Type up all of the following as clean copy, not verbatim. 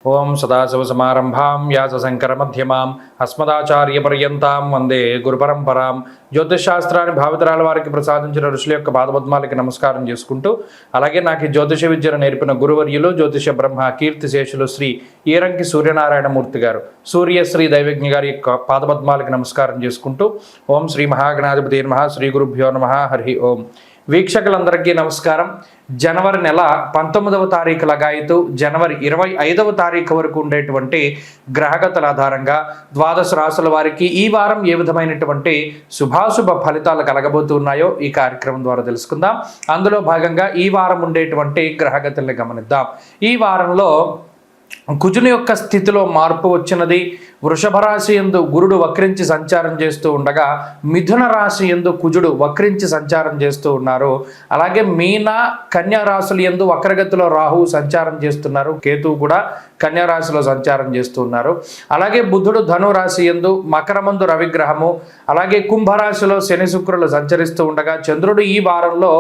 ఓం సదాశివసమారంభాం వ్యాసశంకరమధ్యమాం అస్మదాచార్యపర్యంతాం వందే గురుపరంపరాం. జ్యోతిషశాస్త్రాన్ని భావితరాల వారికి ప్రసాదించిన ఋషుల యొక్క పాదపద్మాలకి నమస్కారం చేసుకుంటూ, అలాగే నాకు ఈ జ్యోతిష విద్యను నేర్పిన గురువర్యులు జ్యోతిష బ్రహ్మ కీర్తిశేషులు శ్రీ ఈరంకి సూర్యనారాయణమూర్తి గారు, సూర్యశ్రీ దైవజ్ఞ గారి యొక్క పాదపద్మాలకి నమస్కారం చేసుకుంటూ, ఓం శ్రీ మహాగణాధిపతి నమః, శ్రీ గురుభ్యో నమః, హరి ఓం. వీక్షకులందరికీ నమస్కారం. జనవరి నెల 19వ తారీఖు లగాయతు జనవరి 25వ తారీఖు వరకు ఉండేటువంటి గ్రహగతుల ఆధారంగా ద్వాదశ రాశుల వారికి ఈ వారం ఏ విధమైనటువంటి శుభాశుభ ఫలితాలు కలగబోతున్నాయో ఈ కార్యక్రమం ద్వారా తెలుసుకుందాం. అందులో భాగంగా ఈ వారం ఉండేటువంటి గ్రహగతుల్ని గమనిద్దాం. ఈ వారంలో కుజుని యొక్క స్థితిలో మార్పు వచ్చినది. వృషభ రాశి యందు గురుడు వక్రించి సంచారం చేస్తూ ఉండగా, మిథున రాశి యందు కుజుడు వక్రించి సంచారం చేస్తూ ఉన్నారు. అలాగే మీన కన్యా రాశుల యందు వక్రగతిలో రాహువు సంచారం చేస్తున్నారు. కేతువు కూడా కన్యా రాశిలో సంచారం చేస్తూ ఉన్నారు. అలాగే బుధుడు ధను రాశి యందు, మకరమందు రవిగ్రహము, అలాగే కుంభరాశిలో శని శుక్రులు సంచరిస్తూ ఉండగా, చంద్రుడు ఈ వారంలో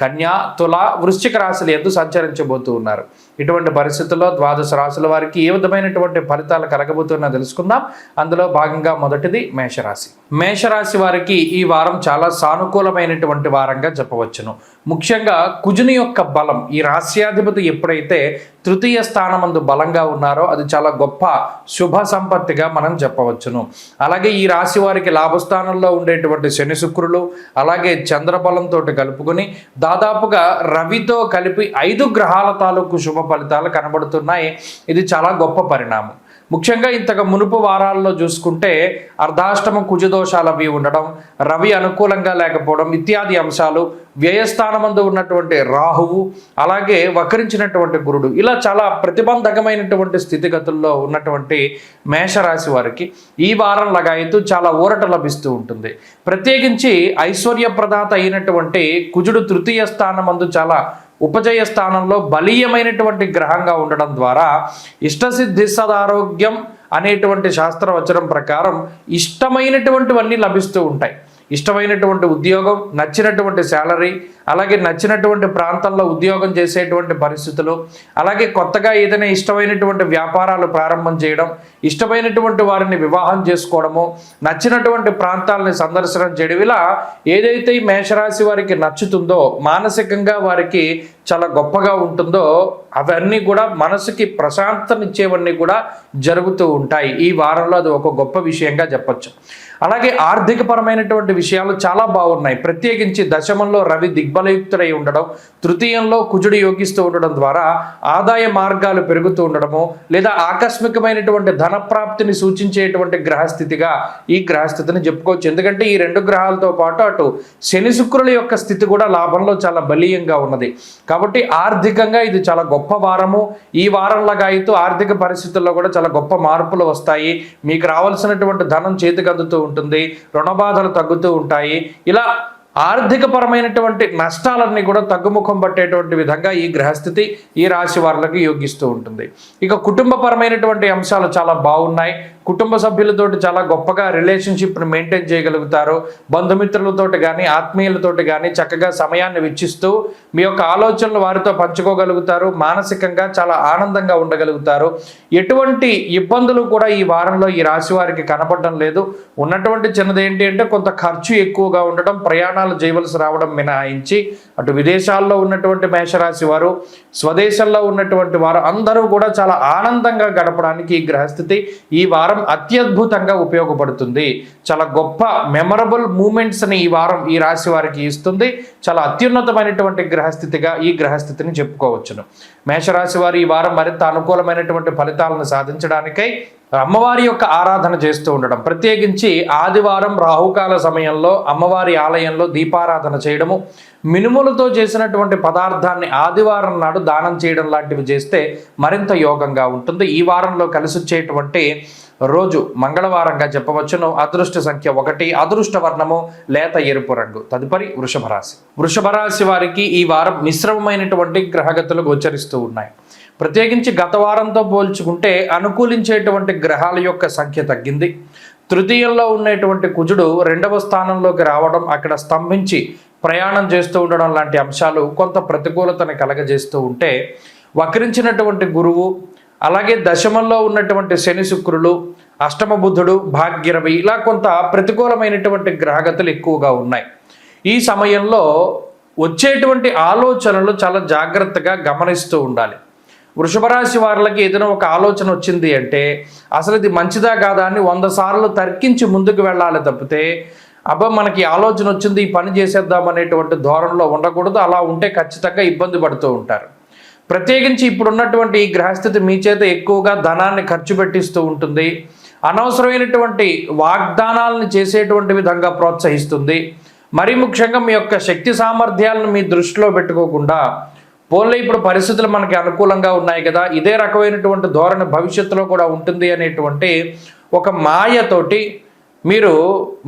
కన్యా తుల వృశ్చిక రాశులు ఎందు సంచరించబోతూ ఉన్నారు. ఇటువంటి పరిస్థితుల్లో ద్వాదశ రాశుల వారికి ఏ విధమైనటువంటి ఫలితాలు కలగబోతున్నా తెలుసుకుందాం. అందులో భాగంగా మొదటిది మేషరాశి. మేషరాశి వారికి ఈ వారం చాలా సానుకూలమైనటువంటి వారంగా చెప్పవచ్చును. ముఖ్యంగా కుజుని యొక్క బలం, ఈ రాశ్యాధిపతి ఎప్పుడైతే తృతీయ స్థానమందు బలంగా ఉన్నారో అది చాలా గొప్ప శుభ సంపత్తిగా మనం చెప్పవచ్చును. అలాగే ఈ రాశి వారికి లాభస్థానంలో ఉండేటువంటి శని శుక్రులు, అలాగే చంద్రబలంతో కలుపుకొని దాదాపుగా రవితో కలిపి 5 గ్రహాల తాలూకు శుభ ఫలితాలు కనబడుతున్నాయి. ఇది చాలా గొప్ప పరిణామం. ముఖ్యంగా ఇంతకు మునుపు వారాల్లో చూసుకుంటే అర్ధాష్టమ కుజదోషాలు అవి ఉండడం, రవి అనుకూలంగా లేకపోవడం ఇత్యాది అంశాలు, వ్యయస్థానమందు ఉన్నటువంటి రాహువు, అలాగే వక్రించినటువంటి గురుడు, ఇలా చాలా ప్రతిబంధకమైనటువంటి స్థితిగతుల్లో ఉన్నటువంటి మేషరాశి వారికి ఈ వారం లగాయతూ చాలా ఊరట లభిస్తూ ఉంటుంది. ప్రత్యేకించి ఐశ్వర్యప్రదాత అయినటువంటి కుజుడు తృతీయ స్థానమందు చాలా ఉపజయ స్థానంలో బలీయమైనటువంటి గ్రహంగా ఉండడం ద్వారా ఇష్టసిద్ధి సదారోగ్యం అనేటువంటి శాస్త్రవచనం ప్రకారం ఇష్టమైనటువంటివన్నీ లభిస్తూ ఉంటాయి. ఇష్టమైనటువంటి ఉద్యోగం, నచ్చినటువంటి శాలరీ, అలాగే నచ్చినటువంటి ప్రాంతంలో ఉద్యోగం చేసేటువంటి పరిస్థితులు, అలాగే కొత్తగా ఏదైనా ఇష్టమైనటువంటి వ్యాపారాలు ప్రారంభం చేయడం, ఇష్టమైనటువంటి వారిని వివాహం చేసుకోవడము, నచ్చినటువంటి ప్రాంతాలని సందర్శనం చేయడం, ఇలా ఏదైతే ఈ మేషరాశి వారికి నచ్చుతుందో, మానసికంగా వారికి చాలా గొప్పగా ఉంటుందో అవన్నీ కూడా మనసుకి ప్రశాంతనిచ్చేవన్నీ కూడా జరుగుతూ ఉంటాయి. ఈ వారంలో అది ఒక గొప్ప విషయంగా చెప్పచ్చు. అలాగే ఆర్థికపరమైనటువంటి విషయాలు చాలా బాగున్నాయి. ప్రత్యేకించి దశమంలో రవి దిగ్బలయుక్తుడై ఉండడం, తృతీయంలో కుజుడు యోగిస్తూ ఉండడం ద్వారా ఆదాయ మార్గాలు పెరుగుతూ ఉండడము, లేదా ఆకస్మికమైనటువంటి ధనప్రాప్తిని సూచించేటువంటి గ్రహస్థితిగా ఈ గ్రహస్థితిని చెప్పుకోవచ్చు. ఎందుకంటే ఈ 2 గ్రహాలతో పాటు అటు శని శుక్రుల యొక్క స్థితి కూడా లాభంలో చాలా బలీయంగా ఉన్నది. కాబట్టి ఆర్థికంగా ఇది చాలా గొప్ప వారము. ఈ వారంలాగా అయితే ఆర్థిక పరిస్థితుల్లో కూడా చాలా గొప్ప మార్పులు వస్తాయి. మీకు రావాల్సినటువంటి ధనం చేతికి అందుతూ ఉంటుంది, రుణ బాధలు తగ్గుతూ ఉంటాయి. ఇలా ఆర్థికపరమైనటువంటి నష్టాలన్నీ కూడా తగ్గుముఖం పట్టేటువంటి విధంగా ఈ గ్రహస్థితి ఈ రాశి వారులకు యోగిస్తూ ఉంటుంది. ఇక కుటుంబపరమైనటువంటి అంశాలు చాలా బాగున్నాయి. కుటుంబ సభ్యులతోటి చాలా గొప్పగా రిలేషన్షిప్ని మెయింటైన్ చేయగలుగుతారు. బంధుమిత్రులతోటి కానీ ఆత్మీయులతోటి కానీ చక్కగా సమయాన్ని వెచ్చిస్తూ మీ యొక్క ఆలోచనలు వారితో పంచుకోగలుగుతారు. మానసికంగా చాలా ఆనందంగా ఉండగలుగుతారు. ఎటువంటి ఇబ్బందులు కూడా ఈ వారంలో ఈ రాశి వారికి కనపడడం లేదు. ఉన్నటువంటి చిన్నది ఏంటి అంటే కొంత ఖర్చు ఎక్కువగా ఉండడం, ప్రయాణాలు చేయవలసి రావడం మినహాయించి అటు విదేశాల్లో ఉన్నటువంటి మేషరాశి వారు, స్వదేశంలో ఉన్నటువంటి వారు అందరూ కూడా చాలా ఆనందంగా గడపడానికి ఈ గ్రహస్థితి ఈ వారం అత్యద్భుతంగా ఉపయోగపడుతుంది. చాలా గొప్ప మెమరబుల్ మూమెంట్స్ని ఈ వారం ఈ రాశి వారికి ఇస్తుంది. చాలా అత్యున్నతమైనటువంటి గ్రహస్థితిగా ఈ గ్రహస్థితిని చెప్పుకోవచ్చును. మేషరాశి వారు ఈ వారం మరింత అనుకూలమైనటువంటి ఫలితాలను సాధించడానికై అమ్మవారి యొక్క ఆరాధన చేస్తూ ఉండడం, ప్రత్యేకించి ఆదివారం రాహుకాల సమయంలో అమ్మవారి ఆలయంలో దీపారాధన చేయడము, మినుములతో చేసినటువంటి పదార్థాన్ని ఆదివారం నాడు దానం చేయడం లాంటివి చేస్తే మరింత యోగంగా ఉంటుంది. ఈ వారంలో కలిసి వచ్చేటువంటి రోజు మంగళవారంగా చెప్పవచ్చును. అదృష్ట సంఖ్య 1, అదృష్ట వర్ణము లేత ఎరుపు రంగు. తదుపరి వృషభ రాశి. వృషభ రాశి వారికి ఈ వారం మిశ్రమమైనటువంటి గ్రహగతులు గోచరిస్తూ ఉన్నాయి. ప్రత్యేకించి గత వారంతో పోల్చుకుంటే అనుకూలించేటువంటి గ్రహాల యొక్క సంఖ్య తగ్గింది. తృతీయంలో ఉండేటువంటి కుజుడు 2వ స్థానంలోకి రావడం, అక్కడ స్తంభించి ప్రయాణం చేస్తూ ఉండడం లాంటి అంశాలు కొంత ప్రతికూలతని కలగజేస్తూ ఉంటే, వక్రించినటువంటి గురువు అలాగే దశమంలో ఉన్నటువంటి శని శుక్రులు, అష్టమ బుధుడు, భాగ్యరవి, ఇలా కొంత ప్రతికూలమైనటువంటి గ్రహగతులు ఎక్కువగా ఉన్నాయి. ఈ సమయంలో వచ్చేటువంటి ఆలోచనలు చాలా జాగ్రత్తగా గమనిస్తూ ఉండాలి. వృషభ రాశి వారికి ఏదైనా ఒక ఆలోచన వచ్చింది అంటే అసలు ఇది మంచిదా కాదా అని 100 సార్లు తర్కించి ముందుకు వెళ్ళాలి తప్పితే అబ్బా మనకి ఆలోచన వచ్చింది ఈ పని చేసేద్దాం అనేటువంటి ధోరణిలో ఉండకూడదు. అలా ఉంటే ఖచ్చితంగా ఇబ్బంది పడుతూ ఉంటారు. ప్రత్యేకించి ఇప్పుడున్నటువంటి ఈ గ్రహస్థితి మీ చేత ఎక్కువగా ధనాన్ని ఖర్చు పెట్టిస్తూ ఉంటుంది. అనవసరమైనటువంటి వాగ్దానాలను చేసేటువంటి విధంగా ప్రోత్సహిస్తుంది. మరీ ముఖ్యంగా మీ యొక్క శక్తి సామర్థ్యాలను మీ దృష్టిలో పెట్టుకోకుండా పోన్లే ఇప్పుడు పరిస్థితులు మనకి అనుకూలంగా ఉన్నాయి కదా, ఇదే రకమైనటువంటి ధోరణి భవిష్యత్తులో కూడా ఉంటుంది అనేటువంటి ఒక మాయతోటి మీరు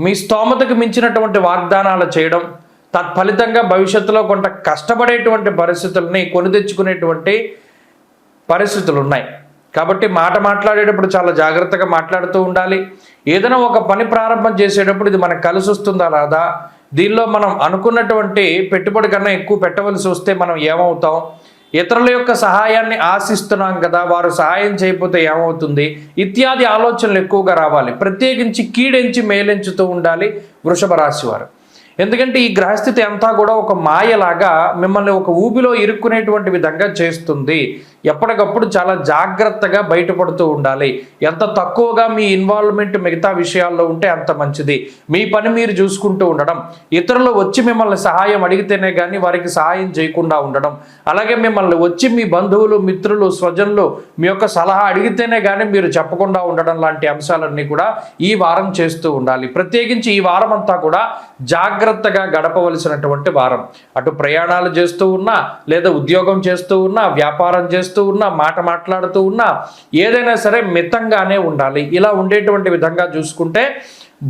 మీ స్తోమతకు మించినటువంటి వాగ్దానాలు చేయడం, తత్ఫలితంగా భవిష్యత్తులో కొంత కష్టపడేటువంటి పరిస్థితుల్ని కొని తెచ్చుకునేటువంటి పరిస్థితులు ఉన్నాయి. కాబట్టి మాట్లాడేటప్పుడు చాలా జాగ్రత్తగా మాట్లాడుతూ ఉండాలి. ఏదైనా ఒక పని ప్రారంభం చేసేటప్పుడు ఇది మనకు కలిసి వస్తుందా రాదా, దీనిలో మనం అనుకున్నటువంటి పెట్టుబడి కన్నా ఎక్కువ పెట్టవలసి వస్తే మనం ఏమవుతాం, ఇతరుల యొక్క సహాయాన్ని ఆశిస్తున్నాం కదా, వారు సహాయం చేయకపోతే ఏమవుతుంది, ఇత్యాది ఆలోచనలు ఎక్కువగా రావాలి. ప్రత్యేకించి కీడెంచి మేలెంచుతూ ఉండాలి వృషభ రాశి వారు. ఎందుకంటే ఈ గ్రహస్థితి అంతా కూడా ఒక మాయలాగా మిమ్మల్ని ఒక ఊబిలో ఇరుక్కునేటువంటి విధంగా చేస్తుంది. ఎప్పటికప్పుడు చాలా జాగ్రత్తగా బయటపడుతూ ఉండాలి. ఎంత తక్కువగా మీ ఇన్వాల్వ్మెంట్ మిగతా విషయాల్లో ఉంటే అంత మంచిది. మీ పని మీరు చూసుకుంటూ ఉండడం, ఇతరులు వచ్చి మిమ్మల్ని సహాయం అడిగితేనే కానీ వారికి సహాయం చేయకుండా ఉండడం, అలాగే మిమ్మల్ని వచ్చి మీ బంధువులు, మిత్రులు, స్వజనులు మీ యొక్క సలహా అడిగితేనే కానీ మీరు చెప్పకుండా ఉండడం లాంటి అంశాలన్నీ కూడా ఈ వారం చేస్తూ ఉండాలి. ప్రత్యేకించి ఈ వారం అంతా కూడా జాగ్రత్తగా గడపవలసినటువంటి వారం. అటు ప్రయాణాలు చేస్తూ ఉన్నా, లేదా ఉద్యోగం చేస్తూ ఉన్నా, వ్యాపారం చేస్తూ ఉన్నా, మాట్లాడుతూ ఉన్నా, ఏదైనా సరే మితంగానే ఉండాలి. ఇలా ఉండేటువంటి విధంగా చూసుకుంటే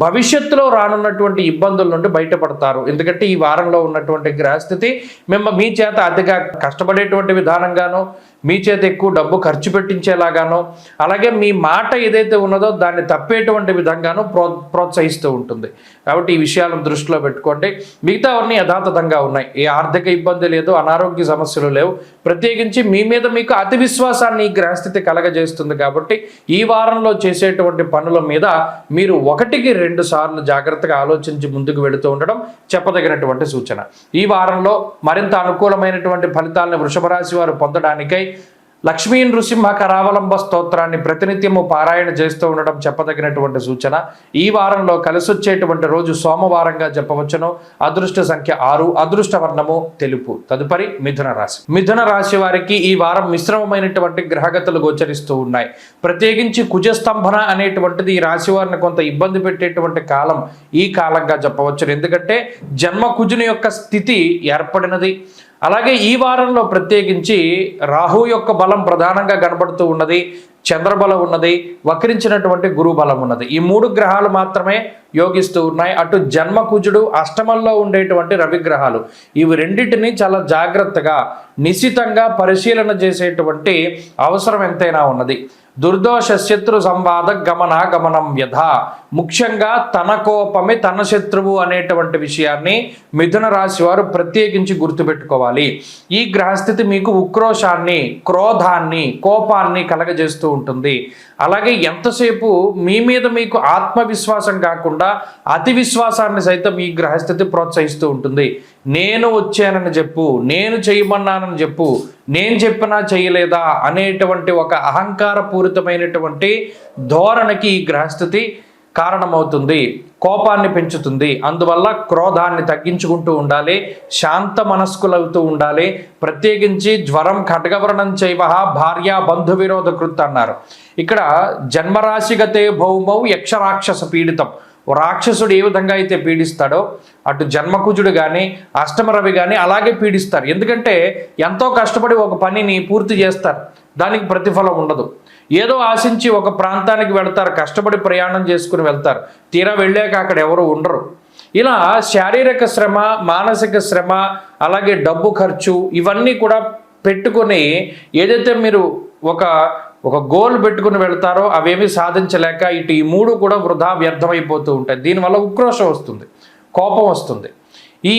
భవిష్యత్తులో రానున్నటువంటి ఇబ్బందుల నుండి బయటపడతారు. ఎందుకంటే ఈ వారంలో ఉన్నటువంటి గ్రహస్థితి మీ చేత అతిగా కష్టపడేటువంటి విధానంగానో, మీ చేత ఎక్కువ డబ్బు ఖర్చు పెట్టించేలాగానో, అలాగే మీ మాట ఏదైతే ఉన్నదో దాన్ని తప్పేటువంటి విధంగానూ ప్రోత్సహిస్తూ ఉంటుంది. కాబట్టి ఈ విషయాలను దృష్టిలో పెట్టుకోండి. మిగతావన్నీ యథాతథంగా ఉన్నాయి. ఏ ఆర్థిక ఇబ్బంది లేదు, అనారోగ్య సమస్యలు లేవు. ప్రత్యేకించి మీ మీద మీకు అతి విశ్వాసాన్ని ఈ గ్రహస్థితి కలగజేస్తుంది. కాబట్టి ఈ వారంలో చేసేటువంటి పనుల మీద మీరు 1-2 సార్లు జాగ్రత్తగా ఆలోచించి ముందుకు వెళుతూ ఉండడం చెప్పదగినటువంటి సూచన. ఈ వారంలో మరింత అనుకూలమైనటువంటి ఫలితాలను వృషభ రాశి వారు పొందడానికై లక్ష్మీ నృసింహ కరావలంబ స్తోత్రాన్ని ప్రతినిత్యము పారాయణ చేస్తూ ఉండడం చెప్పదగినటువంటి సూచన. ఈ వారంలో కలిసొచ్చేటువంటి రోజు సోమవారంగా చెప్పవచ్చును. అదృష్ట సంఖ్య 6, అదృష్ట వర్ణము తెలుపు. తదుపరి మిథున రాశి. మిథున రాశి వారికి ఈ వారం మిశ్రమమైనటువంటి గ్రహగతులు గోచరిస్తూ ఉన్నాయి. ప్రత్యేకించి కుజస్తంభన అనేటువంటిది ఈ రాశి వారిని కొంత ఇబ్బంది పెట్టేటువంటి కాలం ఈ కాలంగా చెప్పవచ్చును. ఎందుకంటే జన్మ కుజుని యొక్క స్థితి ఏర్పడినది. అలాగే ఈ వారంలో ప్రత్యేకించి రాహు యొక్క బలం ప్రధానంగా కనబడుతూ ఉన్నది, చంద్రబలం ఉన్నది, వక్రించినటువంటి గురు బలం ఉన్నది. ఈ 3 గ్రహాలు మాత్రమే యోగిస్తూ ఉన్నాయి. అటు జన్మకుజుడు, అష్టమంలో ఉండేటువంటి రవిగ్రహాలు, ఇవి రెండింటినీ చాలా జాగ్రత్తగా నిశితంగా పరిశీలన చేసేటువంటి అవసరం ఎంతైనా ఉన్నది. దుర్దోష శత్రు సంవాద గమనం వ్యధ. ముఖ్యంగా తన కోపమే తన శత్రువు అనేటువంటి విషయాన్ని మిథున రాశి వారు ప్రత్యేకించి గుర్తుపెట్టుకోవాలి. ఈ గ్రహస్థితి మీకు ఉక్రోషాన్ని, క్రోధాన్ని, కోపాన్ని కలగజేస్తూ ఉంటుంది. అలాగే ఎంతసేపు మీ మీద మీకు ఆత్మవిశ్వాసం కాకుండా అతి విశ్వాసాన్ని సైతం ఈ గ్రహస్థితి ప్రోత్సహిస్తూ ఉంటుంది. నేను వచ్చానని చెప్పు, నేను చేయమన్నానని చెప్పు, నేను చెప్పినా చేయలేదా అనేటువంటి ఒక అహంకారపూరితమైనటువంటి ధోరణికి ఈ గ్రహస్థితి కారణమవుతుంది, కోపాన్ని పెంచుతుంది. అందువల్ల క్రోధాన్ని తగ్గించుకుంటూ ఉండాలి, శాంత మనస్కులవుతూ ఉండాలి. ప్రత్యేకించి జ్వరం ఖడ్గవర్ణం చైవ భార్య బంధు విరోధ కృత్ అన్నారు. ఇక్కడ జన్మరాశిగతే భౌమౌ యక్షరాక్షస పీడితం. రాక్షసుడు ఏ విధంగా అయితే పీడిస్తాడో అటు జన్మకుజుడు కానీ అష్టమరవి కానీ అలాగే పీడిస్తారు. ఎందుకంటే ఎంతో కష్టపడి ఒక పనిని పూర్తి చేస్తారు, దానికి ప్రతిఫలం ఉండదు. ఏదో ఆశించి ఒక ప్రాంతానికి వెళ్తారు, కష్టపడి ప్రయాణం చేసుకుని వెళ్తారు, తీరా వెళ్ళాక అక్కడ ఎవరు ఉండరు. ఇలా శారీరక శ్రమ, మానసిక శ్రమ, అలాగే డబ్బు ఖర్చు ఇవన్నీ కూడా పెట్టుకొని ఏదైతే మీరు ఒక గోల్ పెట్టుకుని వెళ్తారో అవేమీ సాధించలేక ఇటు ఈ 3 కూడా వృధా వ్యర్థమైపోతూ ఉంటాయి. దీనివల్ల ఉక్రోషం వస్తుంది, కోపం వస్తుంది. ఈ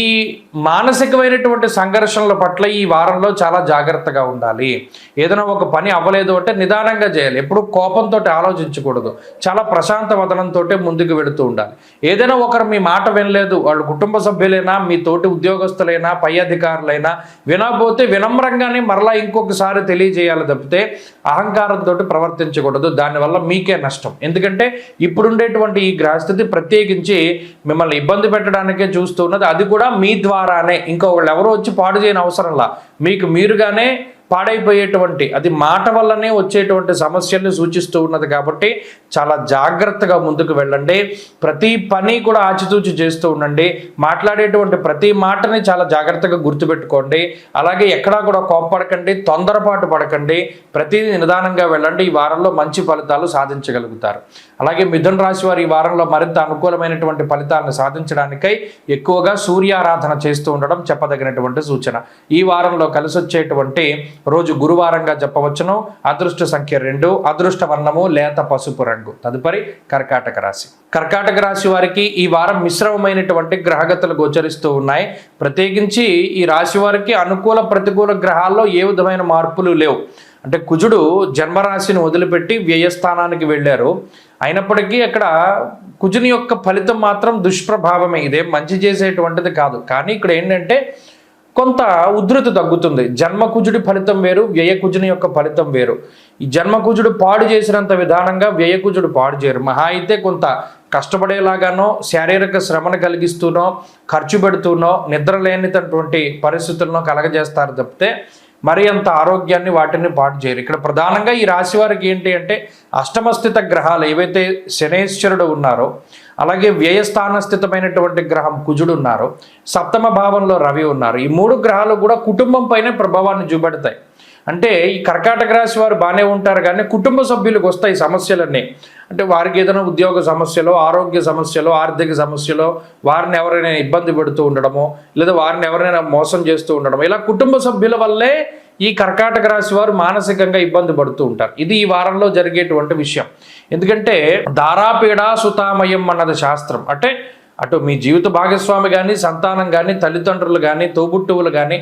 మానసికమైనటువంటి సంఘర్షణల పట్ల ఈ వారంలో చాలా జాగ్రత్తగా ఉండాలి. ఏదైనా ఒక పని అవ్వలేదు అంటే నిదానంగా చేయాలి. ఎప్పుడు కోపంతో ఆలోచించకూడదు. చాలా ప్రశాంత వదనంతో ముందుకు వెళుతూ ఉండాలి. ఏదైనా ఒకరు మీ మాట వినలేదు, వాళ్ళు కుటుంబ సభ్యులైనా, మీ తోటి ఉద్యోగస్తులైనా, పై అధికారులైనా వినకపోతే వినమ్రంగానే మరలా ఇంకొకసారి తెలియజేయాలి తప్పితే అహంకారంతో ప్రవర్తించకూడదు. దానివల్ల మీకే నష్టం. ఎందుకంటే ఇప్పుడుండేటువంటి ఈ గ్రహస్థితి ప్రత్యేకించి మిమ్మల్ని ఇబ్బంది పెట్టడానికే చూస్తూ ఉన్నది. అది కూడా మీ ద్వారానే, ఇంకొకళ్ళు ఎవరో వచ్చి పాడు చేయని అవసరంలా మీకు మీరుగానే పాడైపోయేటువంటి, అది మాట వల్లనే వచ్చేటువంటి సమస్యల్ని సూచిస్తూ ఉన్నది. కాబట్టి చాలా జాగ్రత్తగా ముందుకు వెళ్ళండి. ప్రతి పని కూడా ఆచితూచి చేస్తూ ఉండండి. మాట్లాడేటువంటి ప్రతి మాటని చాలా జాగ్రత్తగా గుర్తుపెట్టుకోండి. అలాగే ఎక్కడా కూడా కోప్పడకండి, తొందరపాటు పడకండి. ప్రతిదీ నిదానంగా వెళ్ళండి. ఈ వారంలో మంచి ఫలితాలు సాధించగలుగుతారు. అలాగే మిథున రాశి వారు ఈ వారంలో మరింత అనుకూలమైనటువంటి ఫలితాలను సాధించడానికై ఎక్కువగా సూర్యారాధన చేస్తూ ఉండడం చెప్పదగినటువంటి సూచన. ఈ వారంలో కలిసి వచ్చేటువంటి రోజు గురువారంగా చెప్పవచ్చును. అదృష్ట సంఖ్య 2, అదృష్ట వర్ణము లేత పసుపు రంగు. తదుపరి కర్కాటక రాశి. కర్కాటక రాశి వారికి ఈ వారం మిశ్రమమైనటువంటి గ్రహగతులు గోచరిస్తూ ఉన్నాయి. ప్రత్యేకించి ఈ రాశి వారికి అనుకూల ప్రతికూల గ్రహాల్లో ఏ విధమైన మార్పులు లేవు. అంటే కుజుడు జన్మరాశిని వదిలిపెట్టి వ్యయస్థానానికి వెళ్ళారు. అయినప్పటికీ అక్కడ కుజుని యొక్క ఫలితం మాత్రం దుష్ప్రభావమే. ఇదేం మంచి చేసేటువంటిది కాదు. కానీ ఇక్కడ ఏంటంటే కొంత ఉధృతి తగ్గుతుంది. జన్మకుజుడి ఫలితం వేరు, వ్యయకుజుని యొక్క ఫలితం వేరు. ఈ జన్మకుజుడు పాడు చేసినంత విధానంగా వ్యయకుజుడు పాడు చేయరు. మహా అయితే కొంత కష్టపడేలాగానో, శారీరక శ్రమను కలిగిస్తూనో, ఖర్చు పెడుతూనో, నిద్ర లేనిటువంటి పరిస్థితులను కలగజేస్తారు తప్పితే మరి అంత ఆరోగ్యాన్ని వాటిని పాటు చేయరు. ఇక్కడ ప్రధానంగా ఈ రాశి వారికి ఏంటి అంటే అష్టమస్థిత గ్రహాలు ఏవైతే శనేశ్వరుడు ఉన్నారో, అలాగే వ్యయస్థాన స్థితమైనటువంటి గ్రహం కుజుడు ఉన్నారు, సప్తమ భావంలో రవి ఉన్నారు. ఈ 3 గ్రహాలు కూడా కుటుంబం పైన ప్రభావాన్ని చూపెడతాయి. అంటే ఈ కర్కాటక రాశి వారు బాగానే ఉంటారు, కానీ కుటుంబ సభ్యులకు వస్తాయి సమస్యలన్నీ. అంటే వారికి ఏదైనా ఉద్యోగ సమస్యలో, ఆరోగ్య సమస్యలో, ఆర్థిక సమస్యలో, వారిని ఎవరైనా ఇబ్బంది పెడుతూ ఉండడమో, లేదా వారిని ఎవరైనా మోసం చేస్తూ ఉండడమో, ఇలా కుటుంబ సభ్యుల వల్లే ఈ కర్కాటక రాశి వారు మానసికంగా ఇబ్బంది పడుతూ ఉంటారు. ఇది ఈ వారంలో జరిగేటువంటి విషయం. ఎందుకంటే దారాపీడా సుతామయం అన్నది శాస్త్రం. అంటే అటు మీ జీవిత భాగస్వామి కానీ, సంతానం కానీ, తల్లిదండ్రులు కానీ, తోబుట్టువులు కానీ,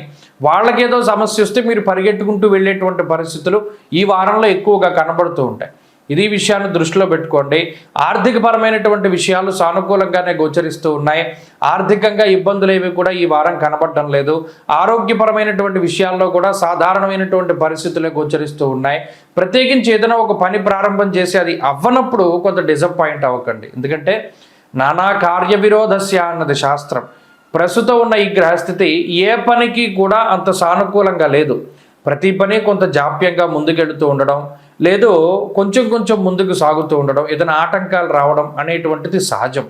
వాళ్ళకేదో సమస్య వస్తే మీరు పరిగెట్టుకుంటూ వెళ్ళేటువంటి పరిస్థితులు ఈ వారంలో ఎక్కువగా కనబడుతూ ఉంటాయి. ఇది విషయాన్ని దృష్టిలో పెట్టుకోండి. ఆర్థికపరమైనటువంటి విషయాలు సానుకూలంగానే గోచరిస్తూ ఉన్నాయి. ఆర్థికంగా ఇబ్బందులు ఏవి కూడా ఈ వారం కనబడటం లేదు. ఆరోగ్యపరమైనటువంటి విషయాల్లో కూడా సాధారణమైనటువంటి పరిస్థితులే గోచరిస్తూ ఉన్నాయి. ప్రత్యేకించి ఏదైనా ఒక పని ప్రారంభం చేసి అది అవ్వనప్పుడు కొంత డిసప్పాయింట్ అవ్వకండి. ఎందుకంటే నానా కార్య విరోధస్య అన్నది శాస్త్రం. ప్రస్తుతం ఉన్న ఈ గ్రహస్థితి ఏ పనికి కూడా అంత సానుకూలంగా లేదు. ప్రతి పని కొంత జాప్యంగా ముందుకెళ్తూ ఉండడం, లేదు కొంచెం కొంచెం ముందుకు సాగుతూ ఉండడం, ఏదైనా ఆటంకాలు రావడం అనేటువంటిది సహజం.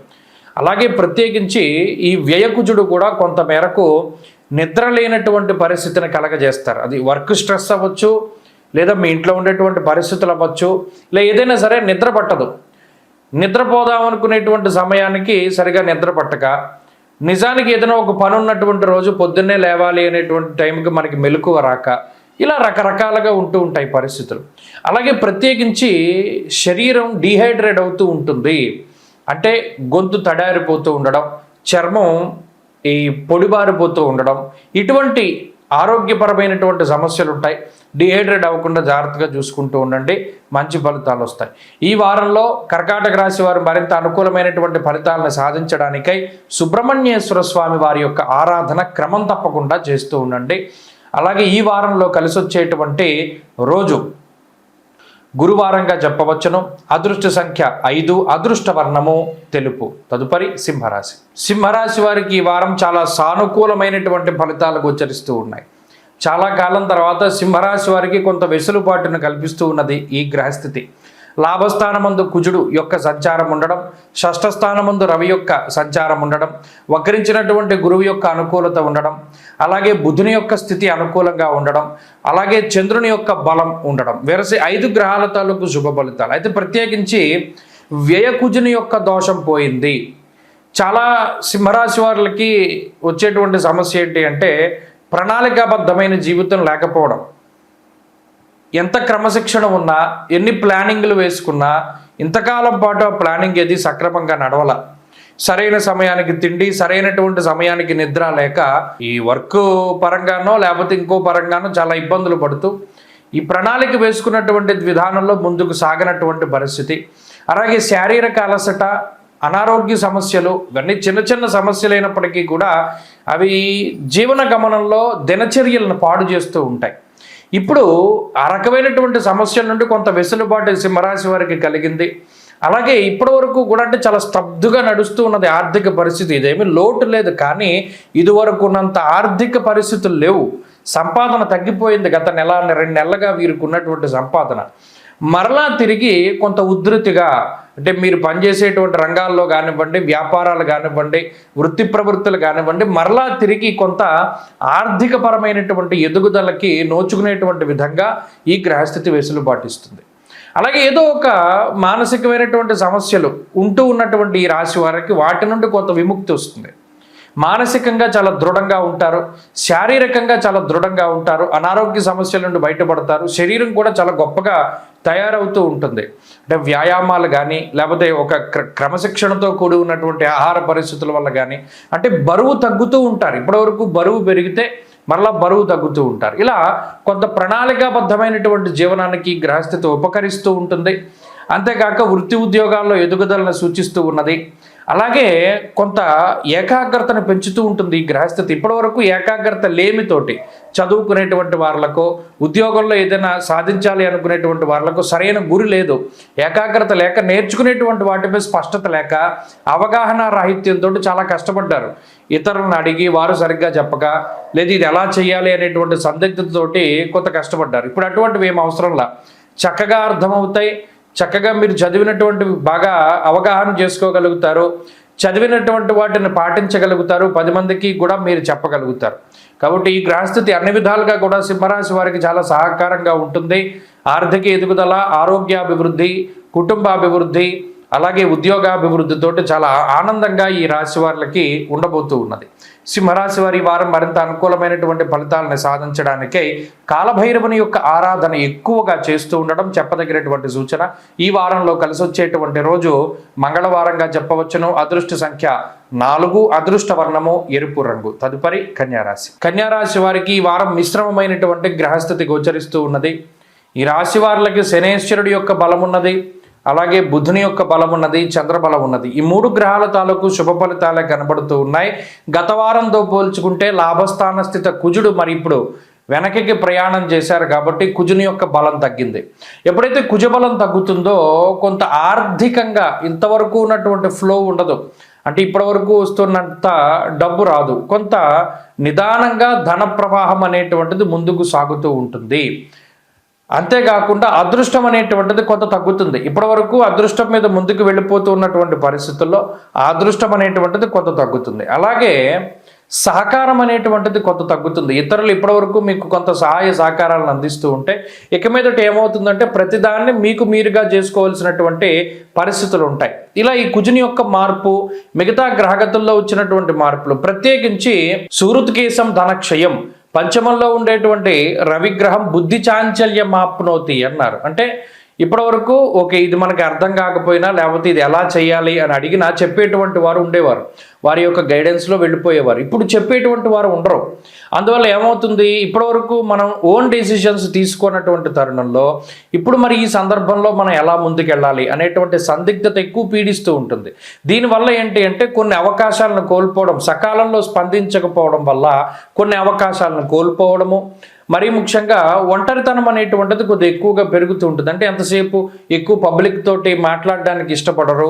అలాగే ప్రత్యేకించి ఈ వ్యయకుజుడు కూడా కొంత మేరకు నిద్ర లేనటువంటి పరిస్థితిని కలగజేస్తారు. అది వర్క్ స్ట్రెస్ అవ్వచ్చు, లేదా మీ ఇంట్లో ఉండేటువంటి పరిస్థితులు అవ్వచ్చు, లేదా ఏదైనా సరే నిద్ర పట్టదు. నిద్రపోదాం అనుకునేటువంటి సమయానికి సరిగా నిద్ర పట్టక, నిజానికి ఏదైనా ఒక పని ఉన్నటువంటి రోజు పొద్దున్నే లేవాలి అనేటువంటి టైంకి మనకి మెలకువ రాక, ఇలా రకరకాలుగా ఉంటూ ఉంటాయి పరిస్థితులు. అలాగే ప్రత్యేకించి శరీరం డీహైడ్రేట్ అవుతూ ఉంటుంది. అంటే గొంతు తడారిపోతూ ఉండడం, చర్మం ఈ పొడిబారిపోతూ ఉండడం, ఇటువంటి ఆరోగ్యపరమైనటువంటి సమస్యలు ఉంటాయి. డీహైడ్రేట్ అవ్వకుండా జాగ్రత్తగా చూసుకుంటూ ఉండండి, మంచి ఫలితాలు వస్తాయి. ఈ వారంలో కర్కాటక రాశి వారు మరింత అనుకూలమైనటువంటి ఫలితాలను సాధించడానికై సుబ్రహ్మణ్యేశ్వర స్వామి వారి యొక్క ఆరాధన క్రమం తప్పకుండా చేస్తూ ఉండండి. అలాగే ఈ వారంలో కలిసి వచ్చేటువంటి రోజు గురువారంగా చెప్పవచ్చును. అదృష్ట సంఖ్య 5, అదృష్ట వర్ణము తెలుపు. తదుపరి సింహరాశి. సింహరాశి వారికి ఈ వారం చాలా సానుకూలమైనటువంటి ఫలితాలు గోచరిస్తూ ఉన్నాయి. చాలా కాలం తర్వాత సింహరాశి వారికి కొంత వెసులుబాటును కల్పిస్తూ ఉన్నది ఈ గ్రహస్థితి. లాభస్థానమందు కుజుడు యొక్క సంచారం ఉండడం, షష్ఠస్థానమందు రవి యొక్క సంచారం ఉండడం, వక్రించినటువంటి గురువు యొక్క అనుకూలత ఉండడం, అలాగే బుధుని యొక్క స్థితి అనుకూలంగా ఉండడం, అలాగే చంద్రుని యొక్క బలం ఉండడం, వెరసి 5 గ్రహాల తాలూకు శుభ ఫలితాలు. అయితే ప్రత్యేకించి వ్యయకుజుని యొక్క దోషం పోయింది. చాలా సింహరాశి వారికి వచ్చేటువంటి సమస్య ఏంటి అంటే ప్రణాళికాబద్ధమైన జీవితం లేకపోవడం. ఎంత క్రమశిక్షణ ఉన్నా, ఎన్ని ప్లానింగ్లు వేసుకున్నా ఇంతకాలం పాటు ఆ ప్లానింగ్ ఏది సక్రమంగా నడవల. సరైన సమయానికి తిండి, సరైనటువంటి సమయానికి నిద్ర లేక ఈ వర్క్ పరంగానో లేకపోతే ఇంకో పరంగానో చాలా ఇబ్బందులు పడుతూ ఈ ప్రణాళిక వేసుకున్నటువంటి విధానంలో ముందుకు సాగనటువంటి పరిస్థితి. అలాగే శారీరక అలసట, అనారోగ్య సమస్యలు, ఇవన్నీ చిన్న చిన్న సమస్యలైనప్పటికీ కూడా అవి జీవన గమనంలో దినచర్యలను పాడు చేస్తూ ఉంటాయి. ఇప్పుడు ఆ రకమైనటువంటి సమస్యల నుండి కొంత వెసులుబాటు సింహరాశి వారికి కలిగింది. అలాగే ఇప్పటి వరకు కూడా అంటే చాలా స్తబ్దుగా నడుస్తూ ఉన్నది ఆర్థిక పరిస్థితి. ఇదేమీ లోటు లేదు, కానీ ఇదివరకు ఉన్నంత ఆర్థిక పరిస్థితులు లేవు. సంపాదన తగ్గిపోయింది. గత నెల 2 నెలలుగా వీరికి ఉన్నటువంటి సంపాదన మరలా తిరిగి కొంత ఉధృతిగా, అంటే మీరు పనిచేసేటువంటి రంగాల్లో కానివ్వండి, వ్యాపారాలు కానివ్వండి, వృత్తి ప్రవృత్తులు కానివ్వండి, మరలా తిరిగి కొంత ఆర్థిక పరమైనటువంటి ఎదుగుదలకి నోచుకునేటువంటి విధంగా ఈ గ్రహస్థితి వెసులుబాటు ఇస్తుంది. అలాగే ఏదో ఒక మానసికమైనటువంటి సమస్యలు ఉంటూ ఉన్నటువంటి ఈ రాశి వారికి వాటి నుండి కొంత విముక్తి వస్తుంది. మానసికంగా చాలా దృఢంగా ఉంటారు, శారీరకంగా చాలా దృఢంగా ఉంటారు, అనారోగ్య సమస్యల నుండి బయటపడతారు, శరీరం కూడా చాలా గొప్పగా తయారవుతూ ఉంటుంది. అంటే వ్యాయామాలు కానీ లేకపోతే ఒక క్రమశిక్షణతో కూడి ఉన్నటువంటి ఆహార పరిస్థితుల వల్ల కానీ, అంటే బరువు తగ్గుతూ ఉంటారు. ఇప్పటివరకు బరువు పెరిగితే మరలా బరువు తగ్గుతూ ఉంటారు. ఇలా కొంత ప్రణాళికాబద్ధమైనటువంటి జీవనానికి గ్రహస్థితి ఉపకరిస్తూ ఉంటుంది. అంతేకాక వృత్తి ఉద్యోగాల్లో ఎదుగుదలను సూచిస్తూ ఉన్నది. అలాగే కొంత ఏకాగ్రతను పెంచుతూ ఉంటుంది ఈ గ్రహస్థితి. ఇప్పటివరకు ఏకాగ్రత లేమితోటి చదువుకునేటువంటి వాళ్ళకు, ఉద్యోగంలో ఏదైనా సాధించాలి అనుకునేటువంటి వాళ్ళకు సరైన గురి లేదు, ఏకాగ్రత లేక, నేర్చుకునేటువంటి వాటిపై స్పష్టత లేక, అవగాహన రాహిత్యంతో చాలా కష్టపడ్డారు. ఇతరులను అడిగి వారు సరిగ్గా చెప్పక, లేదు ఇది ఎలా చేయాలి అనేటువంటి సందిగ్ధతతోటి కొంత కష్టపడ్డారు. ఇప్పుడు అటువంటివి ఏం అవసరంలా, చక్కగా అర్థమవుతాయి. చక్కగా మీరు చదివినటువంటి బాగా అవగాహన చేసుకోగలుగుతారు, చదివినటువంటి వాటిని పాటించగలుగుతారు, 10 మందికి కూడా మీరు చెప్పగలుగుతారు. కాబట్టి ఈ గ్రహస్థితి అన్ని విధాలుగా కూడా సింహరాశి వారికి చాలా సహకారంగా ఉంటుంది. ఆర్థిక ఎదుగుదల, ఆరోగ్యాభివృద్ధి, కుటుంబాభివృద్ధి, అలాగే ఉద్యోగాభివృద్ధితోటి చాలా ఆనందంగా ఈ రాశి వారికి ఉండబోతూ ఉన్నది. సింహరాశి వారి వారం మరింత అనుకూలమైనటువంటి ఫలితాలను సాధించడానికై కాలభైరవుని యొక్క ఆరాధన ఎక్కువగా చేస్తూ ఉండడం చెప్పదగినటువంటి సూచన. ఈ వారంలో కలిసి వచ్చేటువంటి రోజు మంగళవారంగా చెప్పవచ్చును. అదృష్ట సంఖ్య 4, అదృష్ట వర్ణము ఎరుపు రంగు. తదుపరి కన్యారాశి. కన్యారాశి వారికి ఈ వారం మిశ్రమమైనటువంటి గ్రహస్థితి గోచరిస్తూ ఉన్నది. ఈ రాశి వారికి శనేశ్వరుడి యొక్క బలం ఉన్నది, అలాగే బుధుని యొక్క బలం ఉన్నది, చంద్రబలం ఉన్నది. ఈ 3 గ్రహాల తాలూకు శుభ ఫలితాలే కనబడుతూ ఉన్నాయి. గత వారంతో పోల్చుకుంటే లాభస్థాన స్థిత కుజుడు మరి ఇప్పుడు వెనకకి ప్రయాణం చేశారు కాబట్టి కుజుని యొక్క బలం తగ్గింది. ఎప్పుడైతే కుజబలం తగ్గుతుందో కొంత ఆర్థికంగా ఇంతవరకు ఉన్నటువంటి ఫ్లో ఉండదు. అంటే ఇప్పటివరకు వస్తున్నంత డబ్బు రాదు. కొంత నిదానంగా ధన ప్రవాహం అనేటువంటిది ముందుకు సాగుతూ ఉంటుంది. అంతేకాకుండా అదృష్టం అనేటువంటిది కొంత తగ్గుతుంది. ఇప్పటివరకు అదృష్టం మీద ముందుకు వెళ్ళిపోతూ ఉన్నటువంటి పరిస్థితుల్లో ఆ అదృష్టం అనేటువంటిది కొంత తగ్గుతుంది. అలాగే సహకారం అనేటువంటిది కొంత తగ్గుతుంది. ఇతరులు ఇప్పటివరకు మీకు కొంత సహాయ సహకారాలను అందిస్తూ ఉంటే ఇక మీదట ఏమవుతుందంటే ప్రతిదాన్ని మీకు మీరుగా చేసుకోవాల్సినటువంటి పరిస్థితులు ఉంటాయి. ఇలా ఈ కుజుని యొక్క మార్పు, మిగతా గ్రహగతుల్లో వచ్చినటువంటి మార్పులు, ప్రత్యేకించి సూరుత్కేశం ధనక్షయం, పంచమంలో ఉండేటువంటి రవిగ్రహం బుద్ధి చాంచల్యం ఆప్నోతి అన్నారు. అంటే ఇప్పటివరకు ఓకే ఇది మనకి అర్థం కాకపోయినా లేకపోతే ఇది ఎలా చేయాలి అని అడిగినా చెప్పేటువంటి వారు ఉండేవారు, వారి యొక్క గైడెన్స్లో వెళ్ళిపోయేవారు. ఇప్పుడు చెప్పేటువంటి వారు ఉండరు. అందువల్ల ఏమవుతుంది, ఇప్పటివరకు మనం ఓన్ డెసిషన్స్ తీసుకున్నటువంటి తరుణంలో ఇప్పుడు మరి ఈ సందర్భంలో మనం ఎలా ముందుకెళ్ళాలి అనేటువంటి సందిగ్ధత ఎక్కువ పీడిస్తూ ఉంటుంది. దీనివల్ల ఏంటి అంటే కొన్ని అవకాశాలను కోల్పోవడం, సకాలంలో స్పందించకపోవడం వల్ల కొన్ని అవకాశాలను కోల్పోవడము, మరీ ముఖ్యంగా ఒంటరితనం అనేటువంటిది కొద్దిగా ఎక్కువగా పెరుగుతూ ఉంటుంది. అంటే ఎంతసేపు ఎక్కువ పబ్లిక్ తోటి మాట్లాడడానికి ఇష్టపడరు,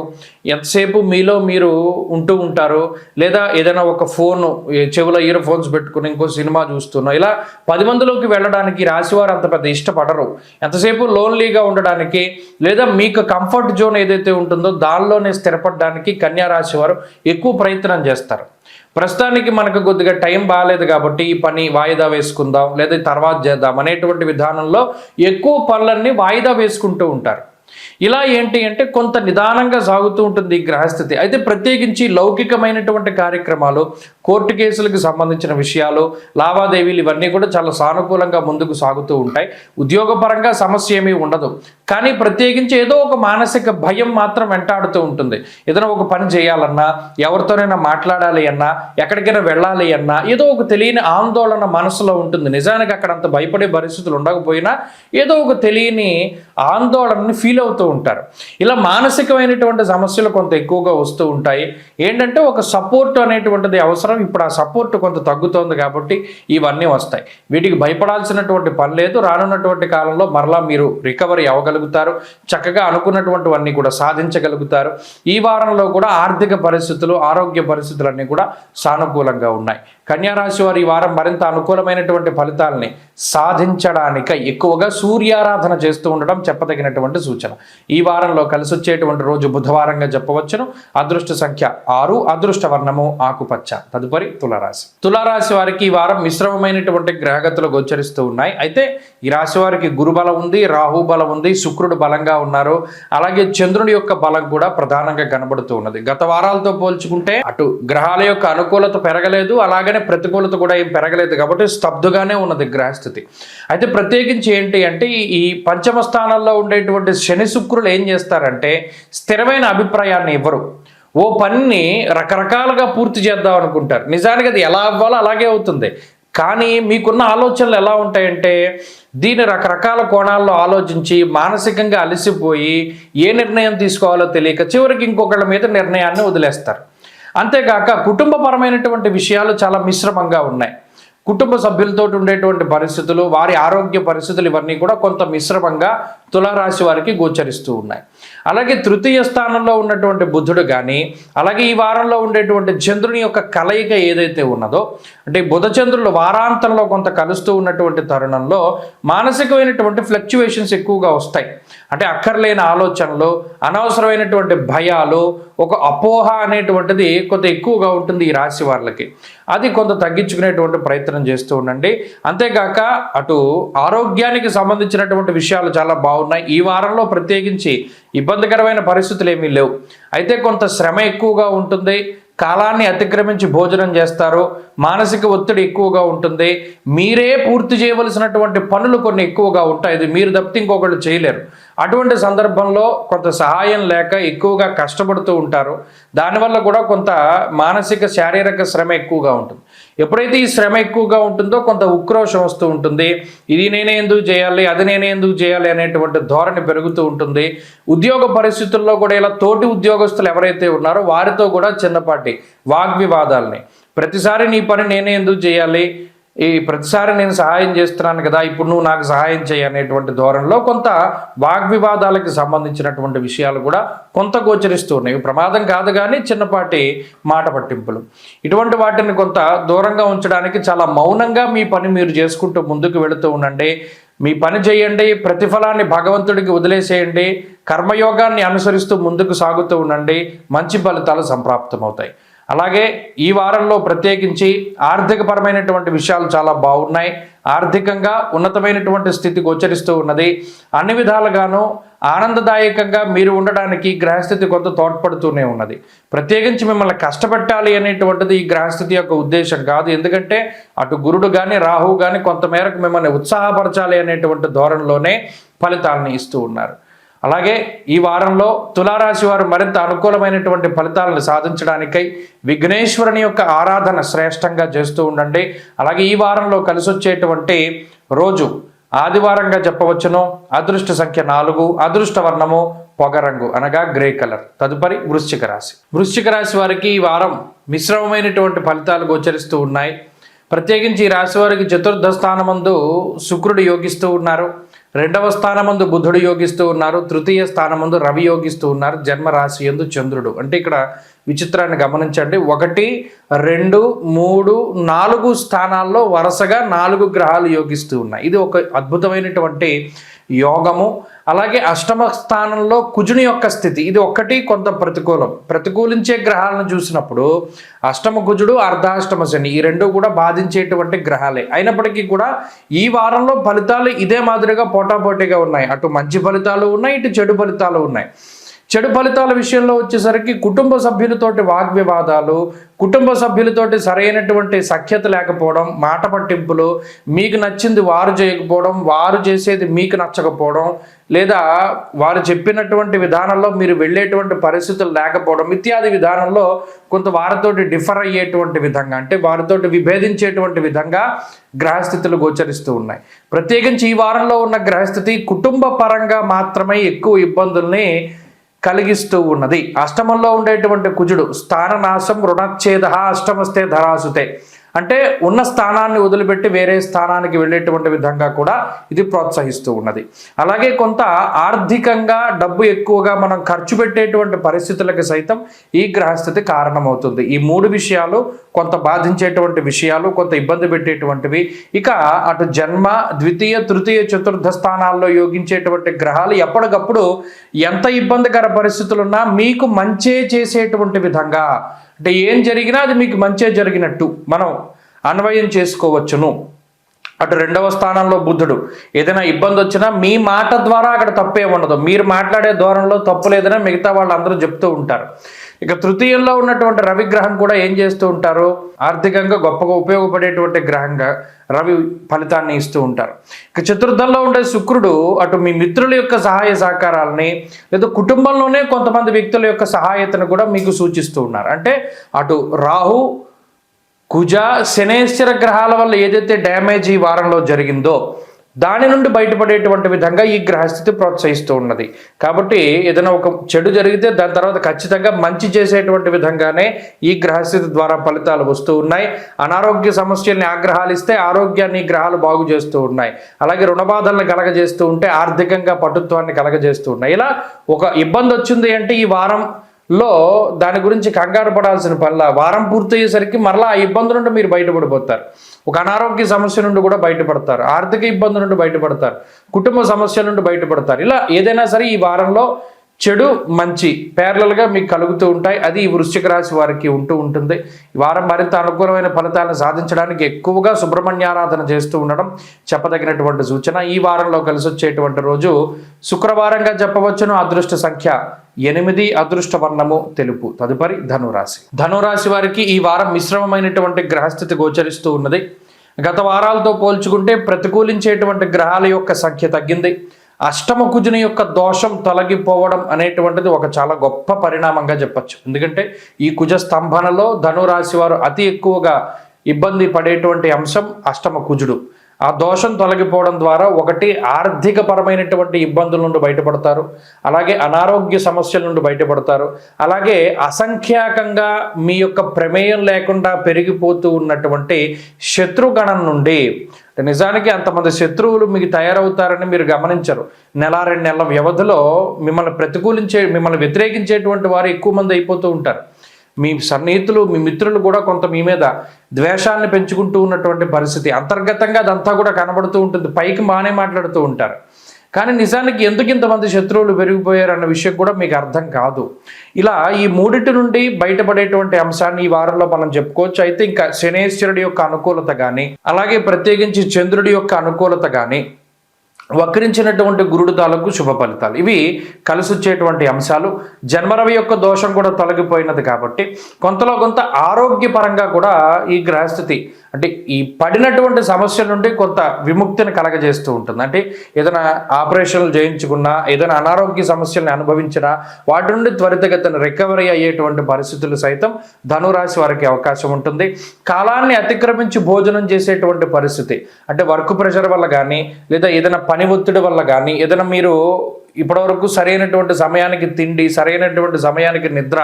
ఎంతసేపు మీలో మీరు ఉంటూ ఉంటారు, లేదా ఏదైనా ఒక ఫోను చెవిలో ఇయర్ ఫోన్స్ పెట్టుకుని ఇంకో సినిమా చూస్తున్నాం, ఇలా 10 మందిలోకి వెళ్ళడానికి రాశివారు అంత పెద్ద ఇష్టపడరు. ఎంతసేపు లోన్లీగా ఉండడానికి లేదా మీకు కంఫర్ట్ జోన్ ఏదైతే ఉంటుందో దానిలోనే స్థిరపడడానికి కన్యా రాశి వారు ఎక్కువ ప్రయత్నం చేస్తారు. ప్రస్తుతానికి మనకు కొద్దిగా టైం బాగాలేదు కాబట్టి ఈ పని వాయిదా వేసుకుందాం లేదా తర్వాత చేద్దాం అనేటువంటి విధానంలో ఎక్కువ పనులన్నీ వాయిదా వేసుకుంటూ ఉంటారు. ఇలా ఏంటి అంటే కొంత నిదానంగా సాగుతూ ఉంటుంది ఈ గ్రహస్థితి. అయితే ప్రత్యేకించి లౌకికమైనటువంటి కార్యక్రమాలు, కోర్టు కేసులకు సంబంధించిన విషయాలు, లావాదేవీలు ఇవన్నీ కూడా చాలా సానుకూలంగా ముందుకు సాగుతూ ఉంటాయి. ఉద్యోగపరంగా సమస్య ఏమీ ఉండదు, కానీ ప్రత్యేకించి ఏదో ఒక మానసిక భయం మాత్రం వెంటాడుతూ ఉంటుంది. ఏదైనా ఒక పని చేయాలన్నా, ఎవరితోనైనా మాట్లాడాలి అన్నా, ఎక్కడికైనా వెళ్ళాలి అన్నా ఏదో ఒక తెలియని ఆందోళన మనసులో ఉంటుంది. నిజానికి అక్కడ అంత భయపడే పరిస్థితులు ఉండకపోయినా ఏదో ఒక తెలియని ఆందోళనని ఫీల్ అవుతూ ఉంటారు. ఇలా మానసికమైనటువంటి సమస్యలు కొంత ఎక్కువగా వస్తూ ఉంటాయి. ఏంటంటే ఒక సపోర్ట్ అనేటువంటిది అవసరం. ఇప్పుడు ఆ సపోర్ట్ కొంత తగ్గుతోంది కాబట్టి ఇవన్నీ వస్తాయి. వీటికి భయపడాల్సినటువంటి పని లేదు. రానున్నటువంటి కాలంలో మరలా మీరు రికవరీ అవ్వగలుగుతారు. చక్కగా అనుకున్నటువంటివన్నీ కూడా సాధించగలుగుతారు. ఈ వారంలో కూడా ఆర్థిక పరిస్థితులు, ఆరోగ్య పరిస్థితులన్నీ కూడా సానుకూలంగా ఉన్నాయి. కన్యారాశి వారు ఈ వారం మరింత అనుకూలమైనటువంటి ఫలితాలని సాధించడానికి ఎక్కువగా సూర్యారాధన చేస్తూ ఉండడం చెప్పదగినటువంటి సూచన. ఈ వారంలో కలిసి వచ్చేటువంటి రోజు బుధవారంగా చెప్పవచ్చును. అదృష్ట సంఖ్య 6, అదృష్ట వర్ణము ఆకుపచ్చ. తదుపరి తులారాశి. తులారాశి వారికి ఈ వారం మిశ్రమమైనటువంటి గ్రహగతులు గోచరిస్తూ ఉన్నాయి. అయితే ఈ రాశి వారికి గురు బలం ఉంది, రాహు బలం ఉంది, శుక్రుడు బలంగా ఉన్నారు. అలాగే చంద్రుడి యొక్క బలం కూడా ప్రధానంగా కనబడుతూ ఉన్నది. గత వారాలతో పోల్చుకుంటే అటు గ్రహాల యొక్క అనుకూలత పెరగలేదు, అలాగనే ప్రతికూలత కూడా ఏం పెరగలేదు. కాబట్టి స్తబ్దుగానే ఉన్నది గ్రహస్థితి. అయితే ప్రత్యేకించి ఏంటి అంటే ఈ పంచమ స్థానంలో ఉండేటువంటి శని శుక్రులు ఏం చేస్తారంటే స్థిరమైన అభిప్రాయాన్ని ఇవ్వరు. ఓ పనిని రకరకాలుగా పూర్తి చేద్దాం అనుకుంటారు. నిజానికి అది ఎలా అవ్వాలో అలాగే అవుతుంది. కానీ మీకున్న ఆలోచనలు ఎలా ఉంటాయంటే దీన్ని రకరకాల కోణాల్లో ఆలోచించి మానసికంగా అలసిపోయి ఏ నిర్ణయం తీసుకోవాలో తెలియక చివరికి ఇంకొకళ్ళ మీద నిర్ణయాన్ని వదిలేస్తారు. అంతేకాక కుటుంబపరమైనటువంటి విషయాలు చాలా మిశ్రమంగా ఉన్నాయి. కుటుంబ సభ్యులతో ఉండేటువంటి పరిస్థితులు, వారి ఆరోగ్య పరిస్థితులు ఇవన్నీ కూడా కొంత మిశ్రమంగా తులారాశి వారికి గోచరిస్తూ ఉన్నాయి. అలాగే తృతీయ స్థానంలో ఉన్నటువంటి బుధుడు కానీ, అలాగే ఈ వారంలో ఉండేటువంటి చంద్రుని యొక్క కలయిక ఏదైతే ఉన్నదో, అంటే బుధ చంద్రులు వారాంతంలో కొంత కలుస్తూ ఉన్నటువంటి తరుణంలో మానసికమైనటువంటి ఫ్లక్చువేషన్స్ ఎక్కువగా వస్తాయి. అంటే అక్కర్లేని ఆలోచనలు, అనవసరమైనటువంటి భయాలు, ఒక అపోహ అనేటువంటిది కొంత ఎక్కువగా ఉంటుంది ఈ రాశి వాళ్ళకి. అది కొంత తగ్గించుకునేటువంటి ప్రయత్నం చేస్తూ ఉండండి. అంతేకాక అటు ఆరోగ్యానికి సంబంధించినటువంటి విషయాలు చాలా బాగున్నాయి. ఈ వారంలో ప్రత్యేకించి ఇబ్బందికరమైన పరిస్థితులు ఏమీ లేవు. అయితే కొంత శ్రమ ఎక్కువగా ఉంటుంది. కాలాన్ని అతిక్రమించి భోజనం చేస్తారు. మానసిక ఒత్తిడి ఎక్కువగా ఉంటుంది. మీరే పూర్తి చేయవలసినటువంటి పనులు కొన్ని ఎక్కువగా ఉంటాయి. ఇది మీరు తప్పితే ఇంకొకళ్ళు చేయలేరు. అటువంటి సందర్భంలో కొంత సహాయం లేక ఎక్కువగా కష్టపడుతూ ఉంటారు. దానివల్ల కూడా కొంత మానసిక శారీరక శ్రమ ఎక్కువగా ఉంటుంది. ఎప్పుడైతే ఈ శ్రమ ఎక్కువగా ఉంటుందో కొంత ఉక్రోషం వస్తూ ఉంటుంది. ఇది నేనే ఎందుకు చేయాలి, అది నేనే ఎందుకు చేయాలి అనేటువంటి ధోరణి పెరుగుతూ ఉంటుంది. ఉద్యోగ పరిస్థితుల్లో కూడా ఇలా తోటి ఉద్యోగస్తులు ఎవరైతే ఉన్నారో వారితో కూడా చిన్నపాటి వాగ్వివాదాలని, ప్రతిసారి నీ పని నేనే ఎందుకు చేయాలి, ప్రతిసారి నేను సహాయం చేస్తున్నాను కదా, ఇప్పుడు నువ్వు నాకు సహాయం చేయి అనేటువంటి ధోరణిలో కొంత వాగ్వివాదాలకు సంబంధించినటువంటి విషయాలు కూడా కొంత గోచరిస్తూ ఉన్నాయి. ప్రమాదం కాదు కానీ చిన్నపాటి మాట పట్టింపులు, ఇటువంటి వాటిని కొంత దూరంగా ఉంచడానికి చాలా మౌనంగా మీ పని మీరు చేసుకుంటూ ముందుకు వెళుతూ ఉండండి. మీ పని చేయండి, ప్రతిఫలాన్ని భగవంతుడికి వదిలేసేయండి, కర్మయోగాన్ని అనుసరిస్తూ ముందుకు సాగుతూ ఉండండి. మంచి ఫలితాలు సంప్రాప్తమవుతాయి. అలాగే ఈ వారంలో ప్రత్యేకించి ఆర్థికపరమైనటువంటి విషయాలు చాలా బాగున్నాయి. ఆర్థికంగా ఉన్నతమైనటువంటి స్థితి గోచరిస్తూ ఉన్నది. అన్ని విధాలుగాను ఆనందదాయకంగా మీరు ఉండడానికి గ్రహస్థితి కొంత తోడ్పడుతూనే ఉన్నది. ప్రత్యేకించి మిమ్మల్ని కష్టపెట్టాలి అనేటువంటిది ఈ గ్రహస్థితి యొక్క ఉద్దేశం కాదు. ఎందుకంటే అటు గురుడు కానీ రాహువు కానీ కొంతమేరకు మిమ్మల్ని ఉత్సాహపరచాలి అనేటువంటి ధోరణిలోనే ఫలితాలను ఇస్తూ ఉన్నారు. అలాగే ఈ వారంలో తులారాశి వారు మరింత అనుకూలమైనటువంటి ఫలితాలను సాధించడానికై విఘ్నేశ్వరుని యొక్క ఆరాధన శ్రేష్టంగా చేస్తూ ఉండండి. అలాగే ఈ వారంలో కలిసి వచ్చేటువంటి రోజు ఆదివారంగా చెప్పవచ్చును. అదృష్ట సంఖ్య 4, అదృష్ట వర్ణము పొగరంగు అనగా గ్రే కలర్. తదుపరి వృశ్చిక రాశి. వృశ్చిక రాశి వారికి ఈ వారం మిశ్రమమైనటువంటి ఫలితాలు గోచరిస్తూ ఉన్నాయి. ప్రత్యేకించి ఈ రాశి వారికి చతుర్థ స్థానమందు శుక్రుడు యోగిస్తూ ఉన్నారు. 2వ స్థానమందు బుధుడు యోగిస్తూ ఉన్నారు. తృతీయ స్థానమందు రవి యోగిస్తూ ఉన్నారు. జన్మరాశి యందు చంద్రుడు. అంటే ఇక్కడ విచిత్రాన్ని గమనించండి. 1, 2, 3, 4 స్థానాల్లో వరుసగా 4 గ్రహాలు యోగిస్తూ ఉన్నాయి. ఇది ఒక అద్భుతమైనటువంటి యోగము. అలాగే అష్టమ స్థానంలో కుజుని యొక్క స్థితి, ఇది ఒక్కటి కొంత ప్రతికూలం. ప్రతికూలించే గ్రహాలను చూసినప్పుడు అష్టమ కుజుడు, అర్ధాష్టమ శని ఈ రెండు కూడా బాధించేటువంటి గ్రహాలే. అయినప్పటికీ కూడా ఈ వారంలో ఫలితాలు ఇదే మాదిరిగా పోటాపోటీగా ఉన్నాయి. అటు మంచి ఫలితాలు ఉన్నాయి, ఇటు చెడు ఫలితాలు ఉన్నాయి. చెడు ఫలితాల విషయంలో వచ్చేసరికి కుటుంబ సభ్యులతోటి వాగ్వివాదాలు, కుటుంబ సభ్యులతోటి సరైనటువంటి సఖ్యత లేకపోవడం, మాట పట్టింపులు, మీకు నచ్చింది వారు చేయకపోవడం, వారు చేసేది మీకు నచ్చకపోవడం, లేదా వారు చెప్పినటువంటి విధానంలో మీరు వెళ్ళేటువంటి పరిస్థితులు లేకపోవడం ఇత్యాది విధానంలో కొంత వారితోటి డిఫర్ అయ్యేటువంటి విధంగా, అంటే వారితోటి విభేదించేటువంటి విధంగా గ్రహస్థితులు గోచరిస్తూ ఉన్నాయి. ప్రత్యేకించి ఈ వారంలో ఉన్న గ్రహస్థితి కుటుంబ పరంగా మాత్రమే ఎక్కువ ఇబ్బందుల్ని కలిగిస్తూ ఉన్నది. అష్టమంలో ఉండేటువంటి కుజుడు స్థాననాశం రుణచ్ఛేద అష్టమస్తే ధరాసుతే, అంటే ఉన్న స్థానాన్ని వదిలిపెట్టి వేరే స్థానానికి వెళ్ళేటువంటి విధంగా కూడా ఇది ప్రోత్సహిస్తూ ఉన్నది. అలాగే కొంత ఆర్థికంగా డబ్బు ఎక్కువగా మనం ఖర్చు పెట్టేటువంటి పరిస్థితులకు సైతం ఈ గ్రహస్థితి కారణమవుతుంది. ఈ 3 విషయాలు కొంత బాధించేటువంటి విషయాలు, కొంత ఇబ్బంది పెట్టేటువంటివి. ఇక అటు జన్మ, ద్వితీయ, తృతీయ, చతుర్థ స్థానాల్లో యోగించేటువంటి గ్రహాలు ఎప్పటికప్పుడు ఎంత ఇబ్బందికర పరిస్థితులున్నా మీకు మంచే చేసేటువంటి విధంగా, అంటే ఏం జరిగినా అది మీకు మంచే జరిగినట్టు మనం అన్వయం చేసుకోవచ్చును. అటు 2వ స్థానంలో బుధుడు ఏదైనా ఇబ్బంది వచ్చినా మీ మాట ద్వారా అక్కడ తప్పే ఉండదు, మీరు మాట్లాడే ధోరణిలో తప్పు లేదని మిగతా వాళ్ళందరూ చెప్తూ ఉంటారు. ఇక తృతీయంలో ఉన్నటువంటి రవి గ్రహం కూడా ఏం చేస్తూ ఉంటారు, ఆర్థికంగా గొప్పగా ఉపయోగపడేటువంటి గ్రహంగా రవి ఫలితాన్ని ఇస్తూ ఉంటారు. ఇక చతుర్థంలో ఉండే శుక్రుడు అటు మీ మిత్రుల యొక్క సహాయ సహకారాలని, లేదా కుటుంబంలోనే కొంతమంది వ్యక్తుల యొక్క సహాయతను కూడా మీకు సూచిస్తూ ఉన్నారు. అంటే అటు రాహు, కుజ, శనేశ్వర గ్రహాల వల్ల ఏదైతే డ్యామేజ్ ఈ వారంలో జరిగిందో దాని నుండి బయటపడేటువంటి విధంగా ఈ గ్రహస్థితి ప్రోత్సహిస్తూ ఉన్నది. కాబట్టి ఏదైనా ఒక చెడు జరిగితే దాని తర్వాత ఖచ్చితంగా మంచి చేసేటువంటి విధంగానే ఈ గ్రహస్థితి ద్వారా ఫలితాలు వస్తూ ఉన్నాయి. అనారోగ్య సమస్యల్ని ఆగ్రహాలు ఇస్తే ఆరోగ్యాన్ని గ్రహాలు బాగు చేస్తూ ఉన్నాయి. అలాగే రుణబాధలను కలగజేస్తూ ఉంటే ఆర్థికంగా పటుత్వాన్ని కలగజేస్తూ ఉన్నాయి. ఇలా ఒక ఇబ్బంది వచ్చింది అంటే ఈ వారంలో దాని గురించి కంగారు పడాల్సిన పనిలా, వారం పూర్తయ్యేసరికి మరలా ఆ ఇబ్బంది నుండి మీరు బయటపడిపోతారు. ఒక అనారోగ్య సమస్య నుండి కూడా బయటపడతారు, ఆర్థిక ఇబ్బంది నుండి బయటపడతారు, కుటుంబ సమస్యల నుండి బయటపడతారు. ఇలా ఏదైనా సరే ఈ వారంలో చెడు మంచి ప్యారలల్గా మీకు కలుగుతూ ఉంటాయి. అది ఈ వృశ్చిక రాశి వారికి ఉంటుంది. ఈ వారం మరింత అనుకూలమైన ఫలితాలను సాధించడానికి ఎక్కువగా సుబ్రహ్మణ్యారాధన చేస్తూ ఉండడం చెప్పదగినటువంటి సూచన. ఈ వారంలో కలిసి వచ్చేటువంటి రోజు శుక్రవారంగా చెప్పవచ్చును. అదృష్ట సంఖ్య 8, అదృష్ట వర్ణము తెలుపు. తదుపరి ధనురాశి. ధనురాశి వారికి ఈ వారం మిశ్రమమైనటువంటి గ్రహస్థితి గోచరిస్తూ ఉన్నది. గత వారాలతో పోల్చుకుంటే ప్రతికూలించేటువంటి గ్రహాల యొక్క సంఖ్య తగ్గింది. అష్టమ కుజుని యొక్క దోషం తొలగిపోవడం అనేటువంటిది ఒక చాలా గొప్ప పరిణామంగా చెప్పచ్చు. ఎందుకంటే ఈ కుజ స్తంభనలో ధనురాశి వారు అతి ఎక్కువగా ఇబ్బంది పడేటువంటి అంశం అష్టమ కుజుడు. ఆ దోషం తొలగిపోవడం ద్వారా ఒకటి ఆర్థిక పరమైనటువంటి ఇబ్బందుల నుండి బయటపడతారు, అలాగే అనారోగ్య సమస్యల నుండి బయటపడతారు, అలాగే అసంఖ్యాకంగా మీ యొక్క ప్రమేయం లేకుండా పెరిగిపోతూ ఉన్నటువంటి శత్రుగణం నుండి, నిజానికి అంతమంది శత్రువులు మీకు తయారవుతారని మీరు గమనించరు. 1-2 నెలల వ్యవధిలో మిమ్మల్ని వ్యతిరేకించేటువంటి వారు ఎక్కువ మంది అయిపోతూ ఉంటారు. మీ సన్నిహితులు, మీ మిత్రులు కూడా కొంత మీ మీద ద్వేషాన్ని పెంచుకుంటూ ఉన్నటువంటి పరిస్థితి అంతర్గతంగా అదంతా కూడా కనబడుతూ ఉంటుంది. పైకి బాగానే మాట్లాడుతూ ఉంటారు, కానీ నిజానికి ఎందుకు ఇంతమంది శత్రువులు పెరిగిపోయారు అన్న విషయం కూడా మీకు అర్థం కాదు. ఇలా ఈ 3 నుండి బయటపడేటువంటి అంశాన్ని ఈ వారంలో మనం చెప్పుకోవచ్చు. అయితే ఇంకా శనేశ్వరుడి యొక్క అనుకూలత కానీ, అలాగే ప్రత్యేకించి చంద్రుడి యొక్క అనుకూలత కానీ, వక్రించినటువంటి గురుడు తాలూకు శుభ ఫలితాలు ఇవి కలిసి వచ్చేటువంటి అంశాలు. జన్మరవి యొక్క దోషం కూడా తొలగిపోయినది కాబట్టి కొంతలో కొంత ఆరోగ్యపరంగా కూడా ఈ గ్రహస్థితి అంటే ఈ పడినటువంటి సమస్యల నుండి కొంత విముక్తిని కలగజేస్తూ ఉంటుంది. అంటే ఏదైనా ఆపరేషన్లు చేయించుకున్నా, ఏదైనా అనారోగ్య సమస్యలను అనుభవించినా వాటి నుండి త్వరితగతిన రికవరీ అయ్యేటువంటి పరిస్థితులు సైతం ధనురాశి వారికి అవకాశం ఉంటుంది. కాలాన్ని అతిక్రమించి భోజనం చేసేటువంటి పరిస్థితి, అంటే వర్క్ ప్రెషర్ వల్ల కానీ, లేదా ఏదైనా పని ఒత్తిడి వల్ల కానీ, ఏదైనా మీరు ఇప్పటివరకు సరైనటువంటి సమయానికి తిండి, సరైనటువంటి సమయానికి నిద్ర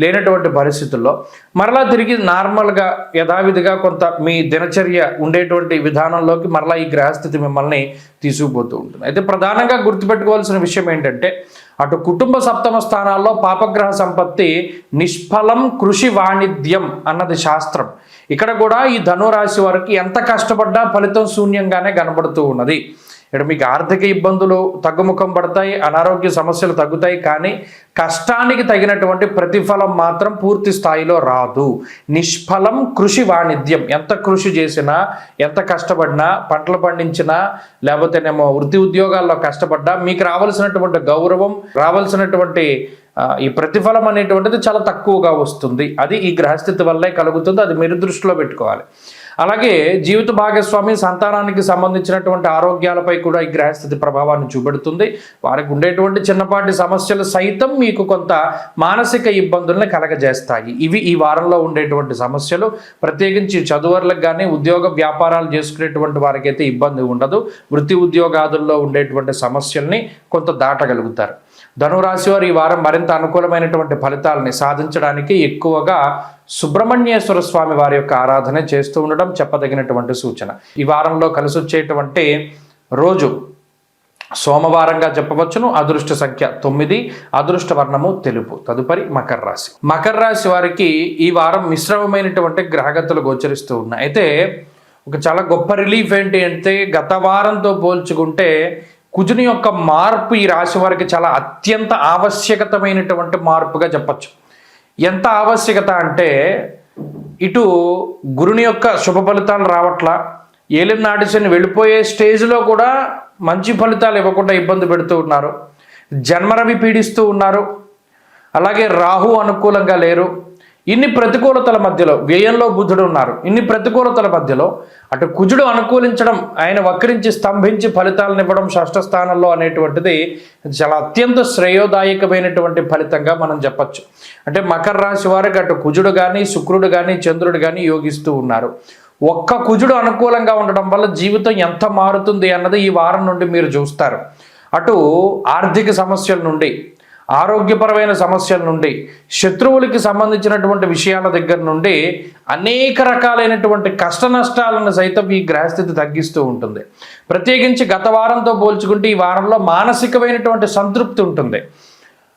లేనటువంటి పరిస్థితుల్లో మరలా తిరిగి నార్మల్గా యథావిధిగా కొంత మీ దినచర్య ఉండేటువంటి విధానంలోకి మరలా ఈ గ్రహస్థితి మిమ్మల్ని తీసుకుపోతూ ఉంటుంది. అయితే ప్రధానంగా గుర్తుపెట్టుకోవాల్సిన విషయం ఏంటంటే అటు కుటుంబ సప్తమ స్థానాల్లో పాపగ్రహ సంపత్తి నిష్ఫలం కృషి వాణిజ్యం అన్నది శాస్త్రం. ఇక్కడ కూడా ఈ ధనురాశి వారికి ఎంత కష్టపడ్డా ఫలితం శూన్యంగానే కనబడుతూ ఉన్నది. ఇక్కడ మీకు ఆర్థిక ఇబ్బందులు తగ్గుముఖం పడతాయి, అనారోగ్య సమస్యలు తగ్గుతాయి, కానీ కష్టానికి తగినటువంటి ప్రతిఫలం మాత్రం పూర్తి స్థాయిలో రాదు. నిష్ఫలం కృషి వాణిజ్యం. ఎంత కృషి చేసినా, ఎంత కష్టపడినా, పంటలు పండించినా, లేకపోతేనేమో వృత్తి ఉద్యోగాల్లో కష్టపడ్డా మీకు రావాల్సినటువంటి గౌరవం, రావాల్సినటువంటి ఈ ప్రతిఫలం అనేటువంటిది చాలా తక్కువగా వస్తుంది. అది ఈ గ్రహస్థితి వల్లే కలుగుతుంది. అది మీరు దృష్టిలో పెట్టుకోవాలి. అలాగే జీవిత భాగస్వామి సంతానానికి సంబంధించినటువంటి ఆరోగ్యాలపై కూడా ఈ గ్రహస్థితి ప్రభావాన్ని చూపెడుతుంది. వారికి ఉండేటువంటి చిన్నపాటి సమస్యలు సైతం మీకు కొంత మానసిక ఇబ్బందుల్ని కలగజేస్తాయి. ఇవి ఈ వారంలో ఉండేటువంటి సమస్యలు. ప్రత్యేకించి చదువర్లకు కానీ ఉద్యోగ వ్యాపారాలు చేసుకునేటువంటి వారికైతే ఇబ్బంది ఉండదు. వృత్తి ఉద్యోగాదుల్లో ఉండేటువంటి సమస్యల్ని కొంత దాటగలుగుతారు. ధనురాశి వారు ఈ వారం మరింత అనుకూలమైనటువంటి ఫలితాలని సాధించడానికి ఎక్కువగా సుబ్రహ్మణ్యేశ్వర స్వామి వారి యొక్క ఆరాధన చేస్తూ ఉండడం చెప్పదగినటువంటి సూచన. ఈ వారంలో కలిసి వచ్చేటువంటి రోజు సోమవారంగా చెప్పవచ్చును. అదృష్ట సంఖ్య 9, అదృష్ట వర్ణము తెలుపు. తదుపరి మకర రాశి. మకర రాశి వారికి ఈ వారం మిశ్రమమైనటువంటి గ్రహగతులు గోచరిస్తూ ఉన్నాయి. అయితే ఒక చాలా గొప్ప రిలీఫ్ ఏంటి అంటే గత వారంతో పోల్చుకుంటే కుజుని యొక్క మార్పు ఈ రాశి వారికి చాలా అత్యంత ఆవశ్యకతమైనటువంటి మార్పుగా చెప్పచ్చు. ఎంత ఆవశ్యకత అంటే ఇటు గురుని యొక్క శుభ ఫలితాలు రావట్లా, ఏలినాటి శని వెళ్ళిపోయే స్టేజ్లో కూడా మంచి ఫలితాలు ఇవ్వకుండా ఇబ్బంది పెడుతూ ఉన్నారు. జన్మరవి పీడిస్తూ ఉన్నారు. అలాగే రాహు అనుకూలంగా లేరు. ఇన్ని ప్రతికూలతల మధ్యలో వ్యయంలో బుధుడు ఉన్నారు. ఇన్ని ప్రతికూలతల మధ్యలో అటు కుజుడు అనుకూలించడం, ఆయన వక్రించి స్తంభించి ఫలితాలను ఇవ్వడం షష్ఠ స్థానంలో అనేటువంటిది చాలా అత్యంత శ్రేయోదాయకమైనటువంటి ఫలితంగా మనం చెప్పచ్చు. అంటే మకర రాశి వారికి అటు కుజుడు కానీ శుక్రుడు కానీ చంద్రుడు కానీ యోగిస్తూ ఉన్నారు. ఒక్క కుజుడు అనుకూలంగా ఉండడం వల్ల జీవితం ఎంత మారుతుంది అన్నది ఈ వారం నుండి మీరు చూస్తారు. అటు ఆర్థిక సమస్యల నుండి, ఆరోగ్యపరమైన సమస్యల నుండి, శత్రువులకి సంబంధించినటువంటి విషయాల దగ్గర నుండి అనేక రకాలైనటువంటి కష్ట నష్టాలను సైతం ఈ గ్రహస్థితి తగ్గిస్తూ ఉంటుంది. ప్రత్యేకించి గత వారంతో పోల్చుకుంటే ఈ వారంలో మానసికమైనటువంటి సంతృప్తి ఉంటుంది.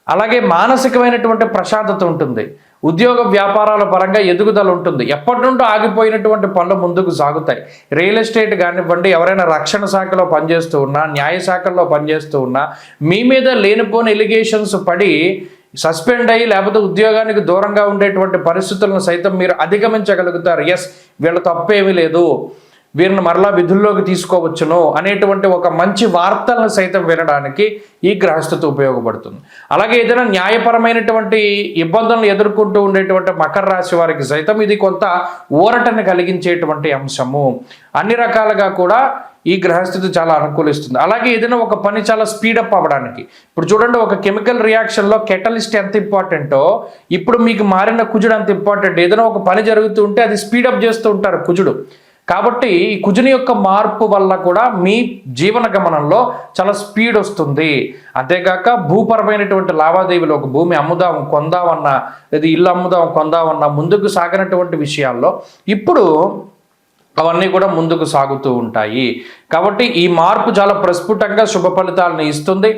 అలాగే మానసికమైనటువంటి ప్రశాంతత ఉంటుంది. ఉద్యోగ వ్యాపారాల పరంగా ఎదుగుదల ఉంటుంది. ఎప్పటి నుండో ఆగిపోయినటువంటి పనులు ముందుకు సాగుతాయి. రియల్ ఎస్టేట్ కానివ్వండి, ఎవరైనా రక్షణ శాఖలో పనిచేస్తూ ఉన్నా, న్యాయ శాఖల్లో పనిచేస్తూ ఉన్నా, మీ మీద లేనిపోని ఎలిగేషన్స్ పడి సస్పెండ్ అయ్యి లేకపోతే ఉద్యోగానికి దూరంగా ఉండేటువంటి పరిస్థితులను సైతం మీరు అధిగమించగలుగుతారు. ఎస్, వీళ్ళ తప్పేమీ లేదు, వీరిని మరలా విధుల్లోకి తీసుకోవచ్చును అనేటువంటి ఒక మంచి వార్తలను సైతం వినడానికి ఈ గ్రహస్థితి ఉపయోగపడుతుంది. అలాగే ఏదైనా న్యాయపరమైనటువంటి ఇబ్బందులను ఎదుర్కొంటూ ఉండేటువంటి మకర రాశి వారికి సైతం ఇది కొంత ఊరటను కలిగించేటువంటి అంశము. అన్ని రకాలుగా కూడా ఈ గ్రహస్థితి చాలా అనుకూలిస్తుంది. అలాగే ఏదైనా ఒక పని చాలా స్పీడప్ అవ్వడానికి, ఇప్పుడు చూడండి, ఒక కెమికల్ రియాక్షన్లో కెటలిస్ట్ ఎంత ఇంపార్టెంటో ఇప్పుడు మీకు మారిన కుజుడు అంత ఇంపార్టెంట్. ఏదైనా ఒక పని జరుగుతూ ఉంటే అది స్పీడప్ చేస్తూ ఉంటారు కుజుడు. కాబట్టి ఈ కుజుని యొక్క మార్పు వల్ల కూడా మీ జీవన గమనంలో చాలా స్పీడ్ వస్తుంది. అంతేకాక భూపరమైనటువంటి లావాదేవీలు, ఒక భూమి అమ్ముదాం కొందామన్నా, లేదా ఇల్లు అమ్ముదాం కొందామన్నా ముందుకు సాగినటువంటి విషయాల్లో ఇప్పుడు అవన్నీ కూడా ముందుకు సాగుతూ ఉంటాయి. కాబట్టి ఈ మార్పు చాలా ప్రస్ఫుటంగా శుభ ఫలితాలను ఇస్తుంది.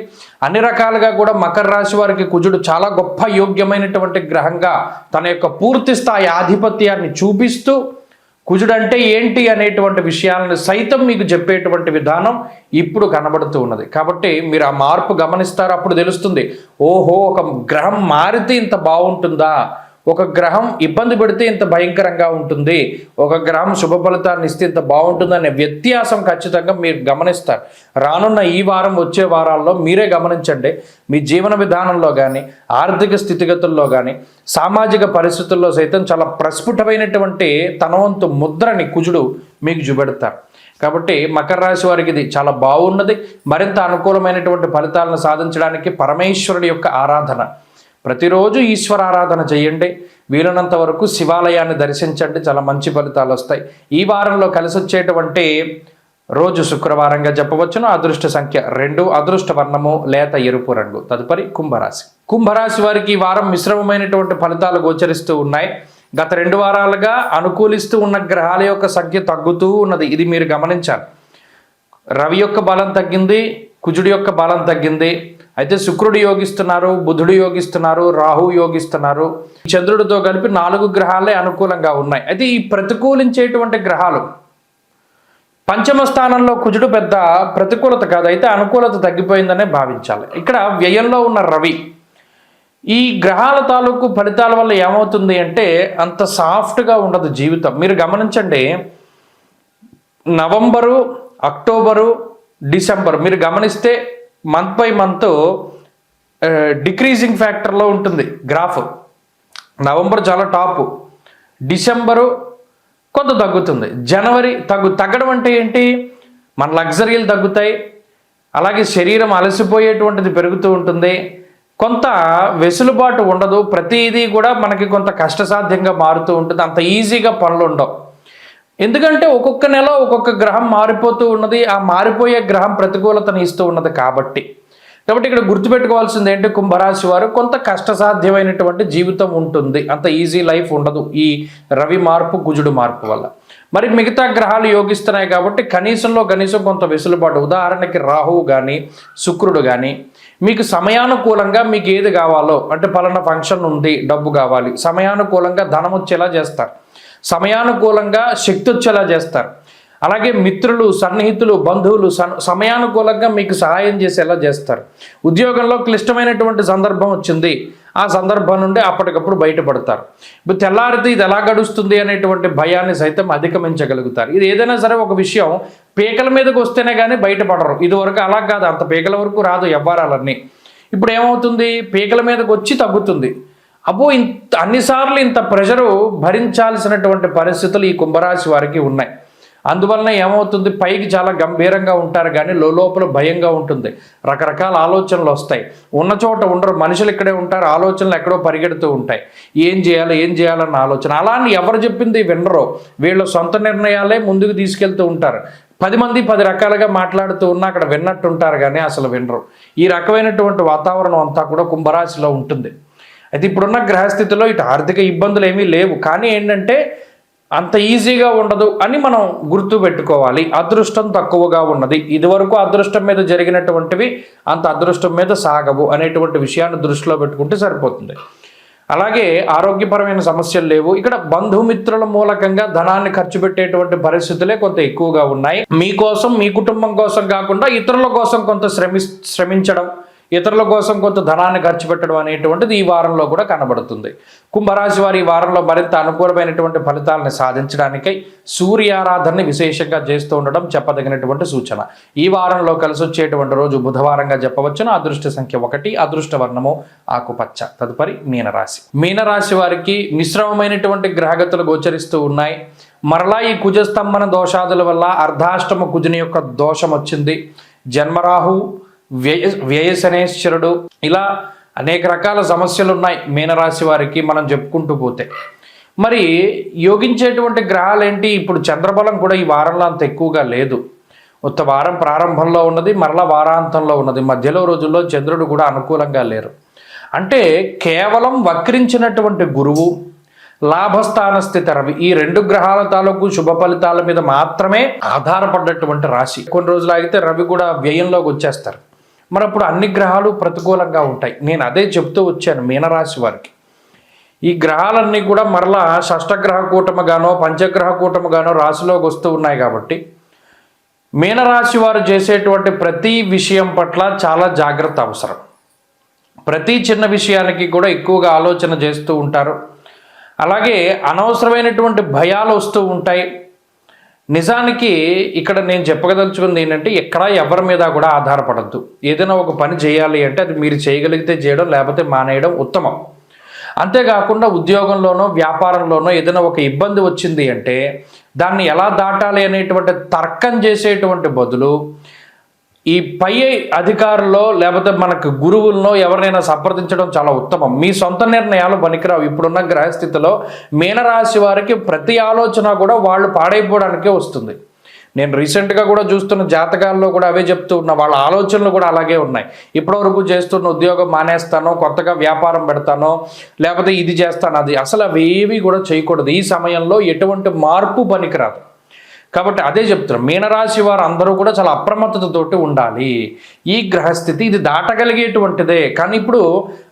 అన్ని రకాలుగా కూడా మకర రాశి వారికి కుజుడు చాలా గొప్ప యోగ్యమైనటువంటి గ్రహంగా తన యొక్క పూర్తి స్థాయి ఆధిపత్యాన్ని చూపిస్తూ కుజుడు అంటే ఏంటి అనేటువంటి విషయాలను సైతం మీకు చెప్పేటువంటి విధానం ఇప్పుడు కనబడుతూ ఉన్నది. కాబట్టి మీరు ఆ మార్పు గమనిస్తారు. అప్పుడు తెలుస్తుంది, ఓహో, ఒక గ్రహం మారితే ఇంత బాగుంటుందా, ఒక గ్రహం ఇబ్బంది పెడితే ఇంత భయంకరంగా ఉంటుంది, ఒక గ్రహం శుభ ఫలితాన్ని ఇస్తే ఇంత బాగుంటుందనే వ్యత్యాసం ఖచ్చితంగా మీరు గమనిస్తారు. రానున్న ఈ వారం, వచ్చే వారాల్లో మీరే గమనించండి. మీ జీవన విధానంలో కానీ, ఆర్థిక స్థితిగతుల్లో కానీ, సామాజిక పరిస్థితుల్లో సైతం చాలా ప్రస్ఫుటమైనటువంటి తనవంతు ముద్రని కుజుడు మీకు చూపెడతారు. కాబట్టి మకర రాశి వారికి ఇది చాలా బాగున్నది. మరింత అనుకూలమైనటువంటి ఫలితాలను సాధించడానికి పరమేశ్వరుడి యొక్క ఆరాధన, ప్రతిరోజు ఈశ్వర ఆరాధన చేయండి. వీలైనంత వరకు శివాలయాన్ని దర్శించండి, చాలా మంచి ఫలితాలు వస్తాయి. ఈ వారంలో కలిసి వచ్చేటువంటి రోజు శుక్రవారంగా చెప్పవచ్చును. అదృష్ట సంఖ్య 2, అదృష్ట వర్ణము లేత ఎరుపు రంగు. తదుపరి కుంభరాశి. కుంభరాశి వారికి ఈ వారం మిశ్రమమైనటువంటి ఫలితాలు గోచరిస్తూ ఉన్నాయి. గత 2 వారాలుగా అనుకూలిస్తూ ఉన్న గ్రహాల యొక్క సంఖ్య తగ్గుతూ ఉన్నది. ఇది మీరు గమనించాలి. రవి యొక్క బలం తగ్గింది, కుజుడి యొక్క బలం తగ్గింది. అయితే శుక్రుడు యోగిస్తున్నారు, బుధుడు యోగిస్తున్నారు, రాహు యోగిస్తున్నారు. చంద్రుడితో కలిపి 4 గ్రహాలే అనుకూలంగా ఉన్నాయి. అయితే ఈ ప్రతికూలించేటువంటి గ్రహాలు, పంచమ స్థానంలో కుజుడు పెద్ద ప్రతికూలత కాదు, అయితే అనుకూలత తగ్గిపోయిందనే భావించాలి. ఇక్కడ వ్యయంలో ఉన్న రవి, ఈ గ్రహాల తాలూకు ఫలితాల వల్ల ఏమవుతుంది అంటే అంత సాఫ్ట్గా ఉండదు జీవితం. మీరు గమనించండి, నవంబరు, అక్టోబరు, డిసెంబర్ మీరు గమనిస్తే మంత్ బై మంత్ డిక్రీజింగ్ ఫ్యాక్టర్లో ఉంటుంది గ్రాఫ్. నవంబర్ చాలా టాప్, డిసెంబరు కొంత తగ్గుతుంది, జనవరి తగ్గడం అంటే ఏంటి, మన లగ్జరీలు తగ్గుతాయి, అలాగే శరీరం అలసిపోయేటువంటిది పెరుగుతూ ఉంటుంది, కొంత వెసులుబాటు ఉండదు, ప్రతిదీ కూడా మనకి కొంత కష్టసాధ్యంగా మారుతూ ఉంటుంది, అంత ఈజీగా పనులు ఉండవు. ఎందుకంటే ఒక్కొక్క నెల ఒక్కొక్క గ్రహం మారిపోతూ ఉన్నది, ఆ మారిపోయే గ్రహం ప్రతికూలతను ఇస్తూ ఉన్నది కాబట్టి ఇక్కడ గుర్తుపెట్టుకోవాల్సింది ఏంటి, కుంభరాశి వారు కొంత కష్టసాధ్యమైనటువంటి జీవితం ఉంటుంది, అంత ఈజీ లైఫ్ ఉండదు ఈ రవి మార్పు కుజుడు మార్పు వల్ల. మరి మిగతా గ్రహాలు యోగిస్తున్నాయి కాబట్టి కనీసం కొంత వెసులుబాటు. ఉదాహరణకి రాహువు కానీ శుక్రుడు కానీ మీకు సమయానుకూలంగా మీకు ఏది కావాలో, అంటే పలానా ఫంక్షన్ ఉంది డబ్బు కావాలి, సమయానుకూలంగా ధనం వచ్చేలా చేస్తారు, సమయానుకూలంగా శక్తి వచ్చేలా చేస్తారు. అలాగే మిత్రులు, సన్నిహితులు, బంధువులు సమయానుకూలంగా మీకు సహాయం చేసేలా చేస్తారు. ఉద్యోగంలో క్లిష్టమైనటువంటి సందర్భం వచ్చింది, ఆ సందర్భం నుండి అప్పటికప్పుడు బయటపడతారు. ఇప్పుడు తెల్లారితే ఇది ఎలా గడుస్తుంది అనేటువంటి భయాన్ని సైతం అధిగమించగలుగుతారు. ఇది ఏదైనా సరే ఒక విషయం పీకల మీదకి వస్తేనే కానీ బయటపడరు. ఇదివరకు అలా కాదు, అంత పీకల వరకు రాదు వ్యవహారాలన్నీ. ఇప్పుడు ఏమవుతుంది, పీకల మీదకి వచ్చి తగ్గుతుంది. అబ్బో అన్నిసార్లు ఇంత ప్రెషరు భరించాల్సినటువంటి పరిస్థితులు ఈ కుంభరాశి వారికి ఉన్నాయి. అందువలన ఏమవుతుంది, పైకి చాలా గంభీరంగా ఉంటారు కానీ లోపల భయంగా ఉంటుంది, రకరకాల ఆలోచనలు వస్తాయి, ఉన్న చోట ఉండరు, మనుషులు ఇక్కడే ఉంటారు, ఆలోచనలు ఎక్కడో పరిగెడుతూ ఉంటాయి, ఏం చేయాలన్న ఆలోచన. అలా అని ఎవరు చెప్పింది వినరో, వీళ్ళ సొంత నిర్ణయాలే ముందుకు తీసుకెళ్తూ ఉంటారు. 10 మంది 10 రకాలుగా మాట్లాడుతూ ఉన్నా అక్కడ విన్నట్టుంటారు కానీ అసలు వినరు. ఈ రకమైనటువంటి వాతావరణం అంతా కూడా కుంభరాశిలో ఉంటుంది. అయితే ఇప్పుడున్న గ్రహస్థితిలో ఇటు ఆర్థిక ఇబ్బందులు ఏమీ లేవు, కానీ ఏంటంటే అంత ఈజీగా ఉండదు అని మనం గుర్తు పెట్టుకోవాలి. అదృష్టం తక్కువగా ఉన్నది, ఇదివరకు అదృష్టం మీద జరిగినటువంటివి అంత అదృష్టం మీద సాగవు అనేటువంటి విషయాన్ని దృష్టిలో పెట్టుకుంటే సరిపోతుంది. అలాగే ఆరోగ్యపరమైన సమస్యలు లేవు. ఇక్కడ బంధుమిత్రుల మూలకంగా ధనాన్ని ఖర్చు పెట్టేటువంటి పరిస్థితులే కొంత ఎక్కువగా ఉన్నాయి. మీకోసం, మీ కుటుంబం కోసం కాకుండా ఇతరుల కోసం కొంత శ్రమించడం, ఇతరుల కోసం కొంత ధనాన్ని ఖర్చు పెట్టడం అనేటువంటిది ఈ వారంలో కూడా కనబడుతుంది. కుంభరాశి వారి ఈ వారంలో మరింత అనుకూలమైనటువంటి ఫలితాలను సాధించడానికై సూర్యారాధనని విశేషంగా చేస్తూ ఉండడం చెప్పదగినటువంటి సూచన. ఈ వారంలో కలిసి వచ్చేటువంటి రోజు బుధవారంగా చెప్పవచ్చును. అదృష్ట సంఖ్య 1, అదృష్ట వర్ణము ఆకుపచ్చ. తదుపరి మీనరాశి. మీనరాశి వారికి మిశ్రమమైనటువంటి గ్రహగతులు గోచరిస్తూ ఉన్నాయి. మరలా ఈ కుజస్తంభన దోషాదుల వల్ల అర్ధాష్టమ కుజుని యొక్క దోషం వచ్చింది. జన్మరాహు, వ్యయశనేశ్వరుడు, ఇలా అనేక రకాల సమస్యలు ఉన్నాయి మీనరాశి వారికి మనం చెప్పుకుంటూ పోతే. మరి యోగించేటువంటి గ్రహాలు ఏంటి, ఇప్పుడు చంద్రబలం కూడా ఈ వారంలో అంత ఎక్కువగా లేదు. ఉత్త వారం ప్రారంభంలో ఉన్నది, మరలా వారాంతంలో ఉన్నది, మధ్యలో రోజుల్లో చంద్రుడు కూడా అనుకూలంగా లేరు. అంటే కేవలం వక్రించినటువంటి గురువు, లాభస్థాన స్థితి రవి, ఈ 2 గ్రహాల తాలూకు శుభ ఫలితాల మీద మాత్రమే ఆధారపడ్డటువంటి రాశి. కొన్ని రోజులు ఆగితే రవి కూడా వ్యయంలోకి వచ్చేస్తారు. మరి అప్పుడు అన్ని గ్రహాలు ప్రతికూలంగా ఉంటాయి. నేను అదే చెప్తూ వచ్చాను మీనరాశి వారికి. ఈ గ్రహాలన్నీ కూడా మరలా షష్టగ్రహ కూటమిగానో పంచగ్రహ కూటమిగానో రాశిలోకి వస్తూ ఉన్నాయి కాబట్టి మీనరాశి వారు చేసేటువంటి ప్రతి విషయం పట్ల చాలా జాగ్రత్త అవసరం. ప్రతి చిన్న విషయానికి కూడా ఎక్కువగా ఆలోచన చేస్తూ ఉంటారు. అలాగే అనవసరమైనటువంటి భయాలు వస్తూ ఉంటాయి. నిజానికి ఇక్కడ నేను చెప్పగదలుచుకుంది ఏంటంటే, ఎక్కడా ఎవరి మీద కూడా ఆధారపడద్దు. ఏదైనా ఒక పని చేయాలి అంటే అది మీరు చేయగలిగితే చేయడం, లేకపోతే మానేయడం ఉత్తమం. అంతేకాకుండా ఉద్యోగంలోనో వ్యాపారంలోనో ఏదైనా ఒక ఇబ్బంది వచ్చింది అంటే దాన్ని ఎలా దాటాలి అనేటువంటి తర్కం చేసేటువంటి బదులు ఈ పై అధికారుల్లో లేకపోతే మనకు గురువుల్లో ఎవరినైనా సంప్రదించడం చాలా ఉత్తమం. మీ సొంత నిర్ణయాలు పనికిరావు. ఇప్పుడున్న గ్రహస్థితిలో మీనరాశి వారికి ప్రతి ఆలోచన కూడా వాళ్ళు పాడైపోవడానికే వస్తుంది. నేను రీసెంట్గా కూడా చూస్తున్న జాతకాల్లో కూడా అవే చెప్తూ ఉన్నా, వాళ్ళ ఆలోచనలు కూడా అలాగే ఉన్నాయి. ఇప్పటివరకు చేస్తున్న ఉద్యోగం మానేస్తానో, కొత్తగా వ్యాపారం పెడతానో, లేకపోతే ఇది చేస్తాను, అది అసలు అవేవి కూడా చేయకూడదు. ఈ సమయంలో ఎటువంటి మార్పు పనికిరాదు. కాబట్టి అదే చెప్తున్నాం, మీనరాశి వారు అందరూ కూడా చాలా అప్రమత్తతతోటి ఉండాలి. ఈ గ్రహస్థితి ఇది దాటగలిగేటువంటిదే. కానీ ఇప్పుడు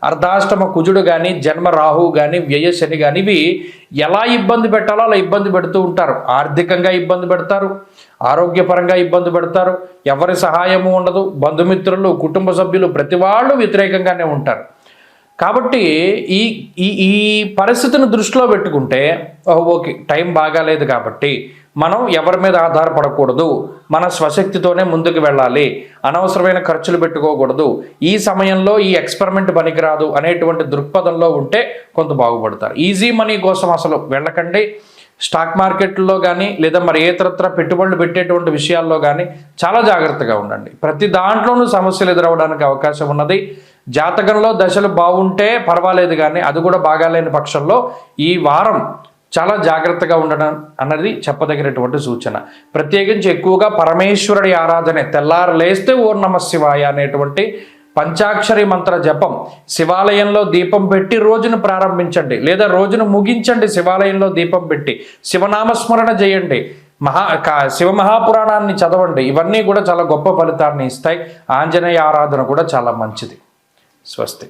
అర్ధాష్టమ కుజుడు కానీ, జన్మ రాహువు కానీ, వ్యయ శని కానీ ఇవి ఎలా ఇబ్బంది పెట్టాలో అలా ఇబ్బంది పెడుతూ ఉంటారు. ఆర్థికంగా ఇబ్బంది పెడతారు, ఆరోగ్యపరంగా ఇబ్బంది పెడతారు, ఎవరి సహాయము ఉండదు, బంధుమిత్రులు, కుటుంబ సభ్యులు ప్రతి వాళ్ళు వ్యతిరేకంగానే ఉంటారు. కాబట్టి ఈ పరిస్థితిని దృష్టిలో పెట్టుకుంటే ఓకే, టైం బాగాలేదు కాబట్టి మనం ఎవరి మీద ఆధారపడకూడదు, మన స్వశక్తితోనే ముందుకు వెళ్ళాలి, అనవసరమైన ఖర్చులు పెట్టుకోకూడదు, ఈ సమయంలో ఈ ఎక్స్పెరిమెంట్ పనికిరాదు అనేటువంటి దృక్పథంలో ఉంటే కొంత బాగుపడతారు. ఈజీ మనీ కోసం అసలు వెళ్ళకండి. స్టాక్ మార్కెట్లో కానీ లేదా మరి ఏతరత్ర పెట్టుబడులు పెట్టేటువంటి విషయాల్లో కానీ చాలా జాగ్రత్తగా ఉండండి. ప్రతి దాంట్లోనూ సమస్యలు ఎదురవడానికి అవకాశం ఉన్నది. జాతకంలో దశలు బాగుంటే పర్వాలేదు, కానీ అది కూడా బాగాలేని పక్షంలో ఈ వారం చాలా జాగ్రత్తగా ఉండడం అన్నది చెప్పదగినటువంటి సూచన. ప్రత్యేకించి ఎక్కువగా పరమేశ్వరుడి ఆరాధనే, తెల్లారు లేస్తే ఓం నమః శివాయ అనేటువంటి పంచాక్షరి మంత్ర జపం, శివాలయంలో దీపం పెట్టి రోజును ప్రారంభించండి లేదా రోజును ముగించండి. శివాలయంలో దీపం పెట్టి శివనామస్మరణ చేయండి, శివమహాపురాణాన్ని చదవండి. ఇవన్నీ కూడా చాలా గొప్ప ఫలితాన్ని ఇస్తాయి. ఆంజనేయ ఆరాధన కూడా చాలా మంచిది. స్వస్తి.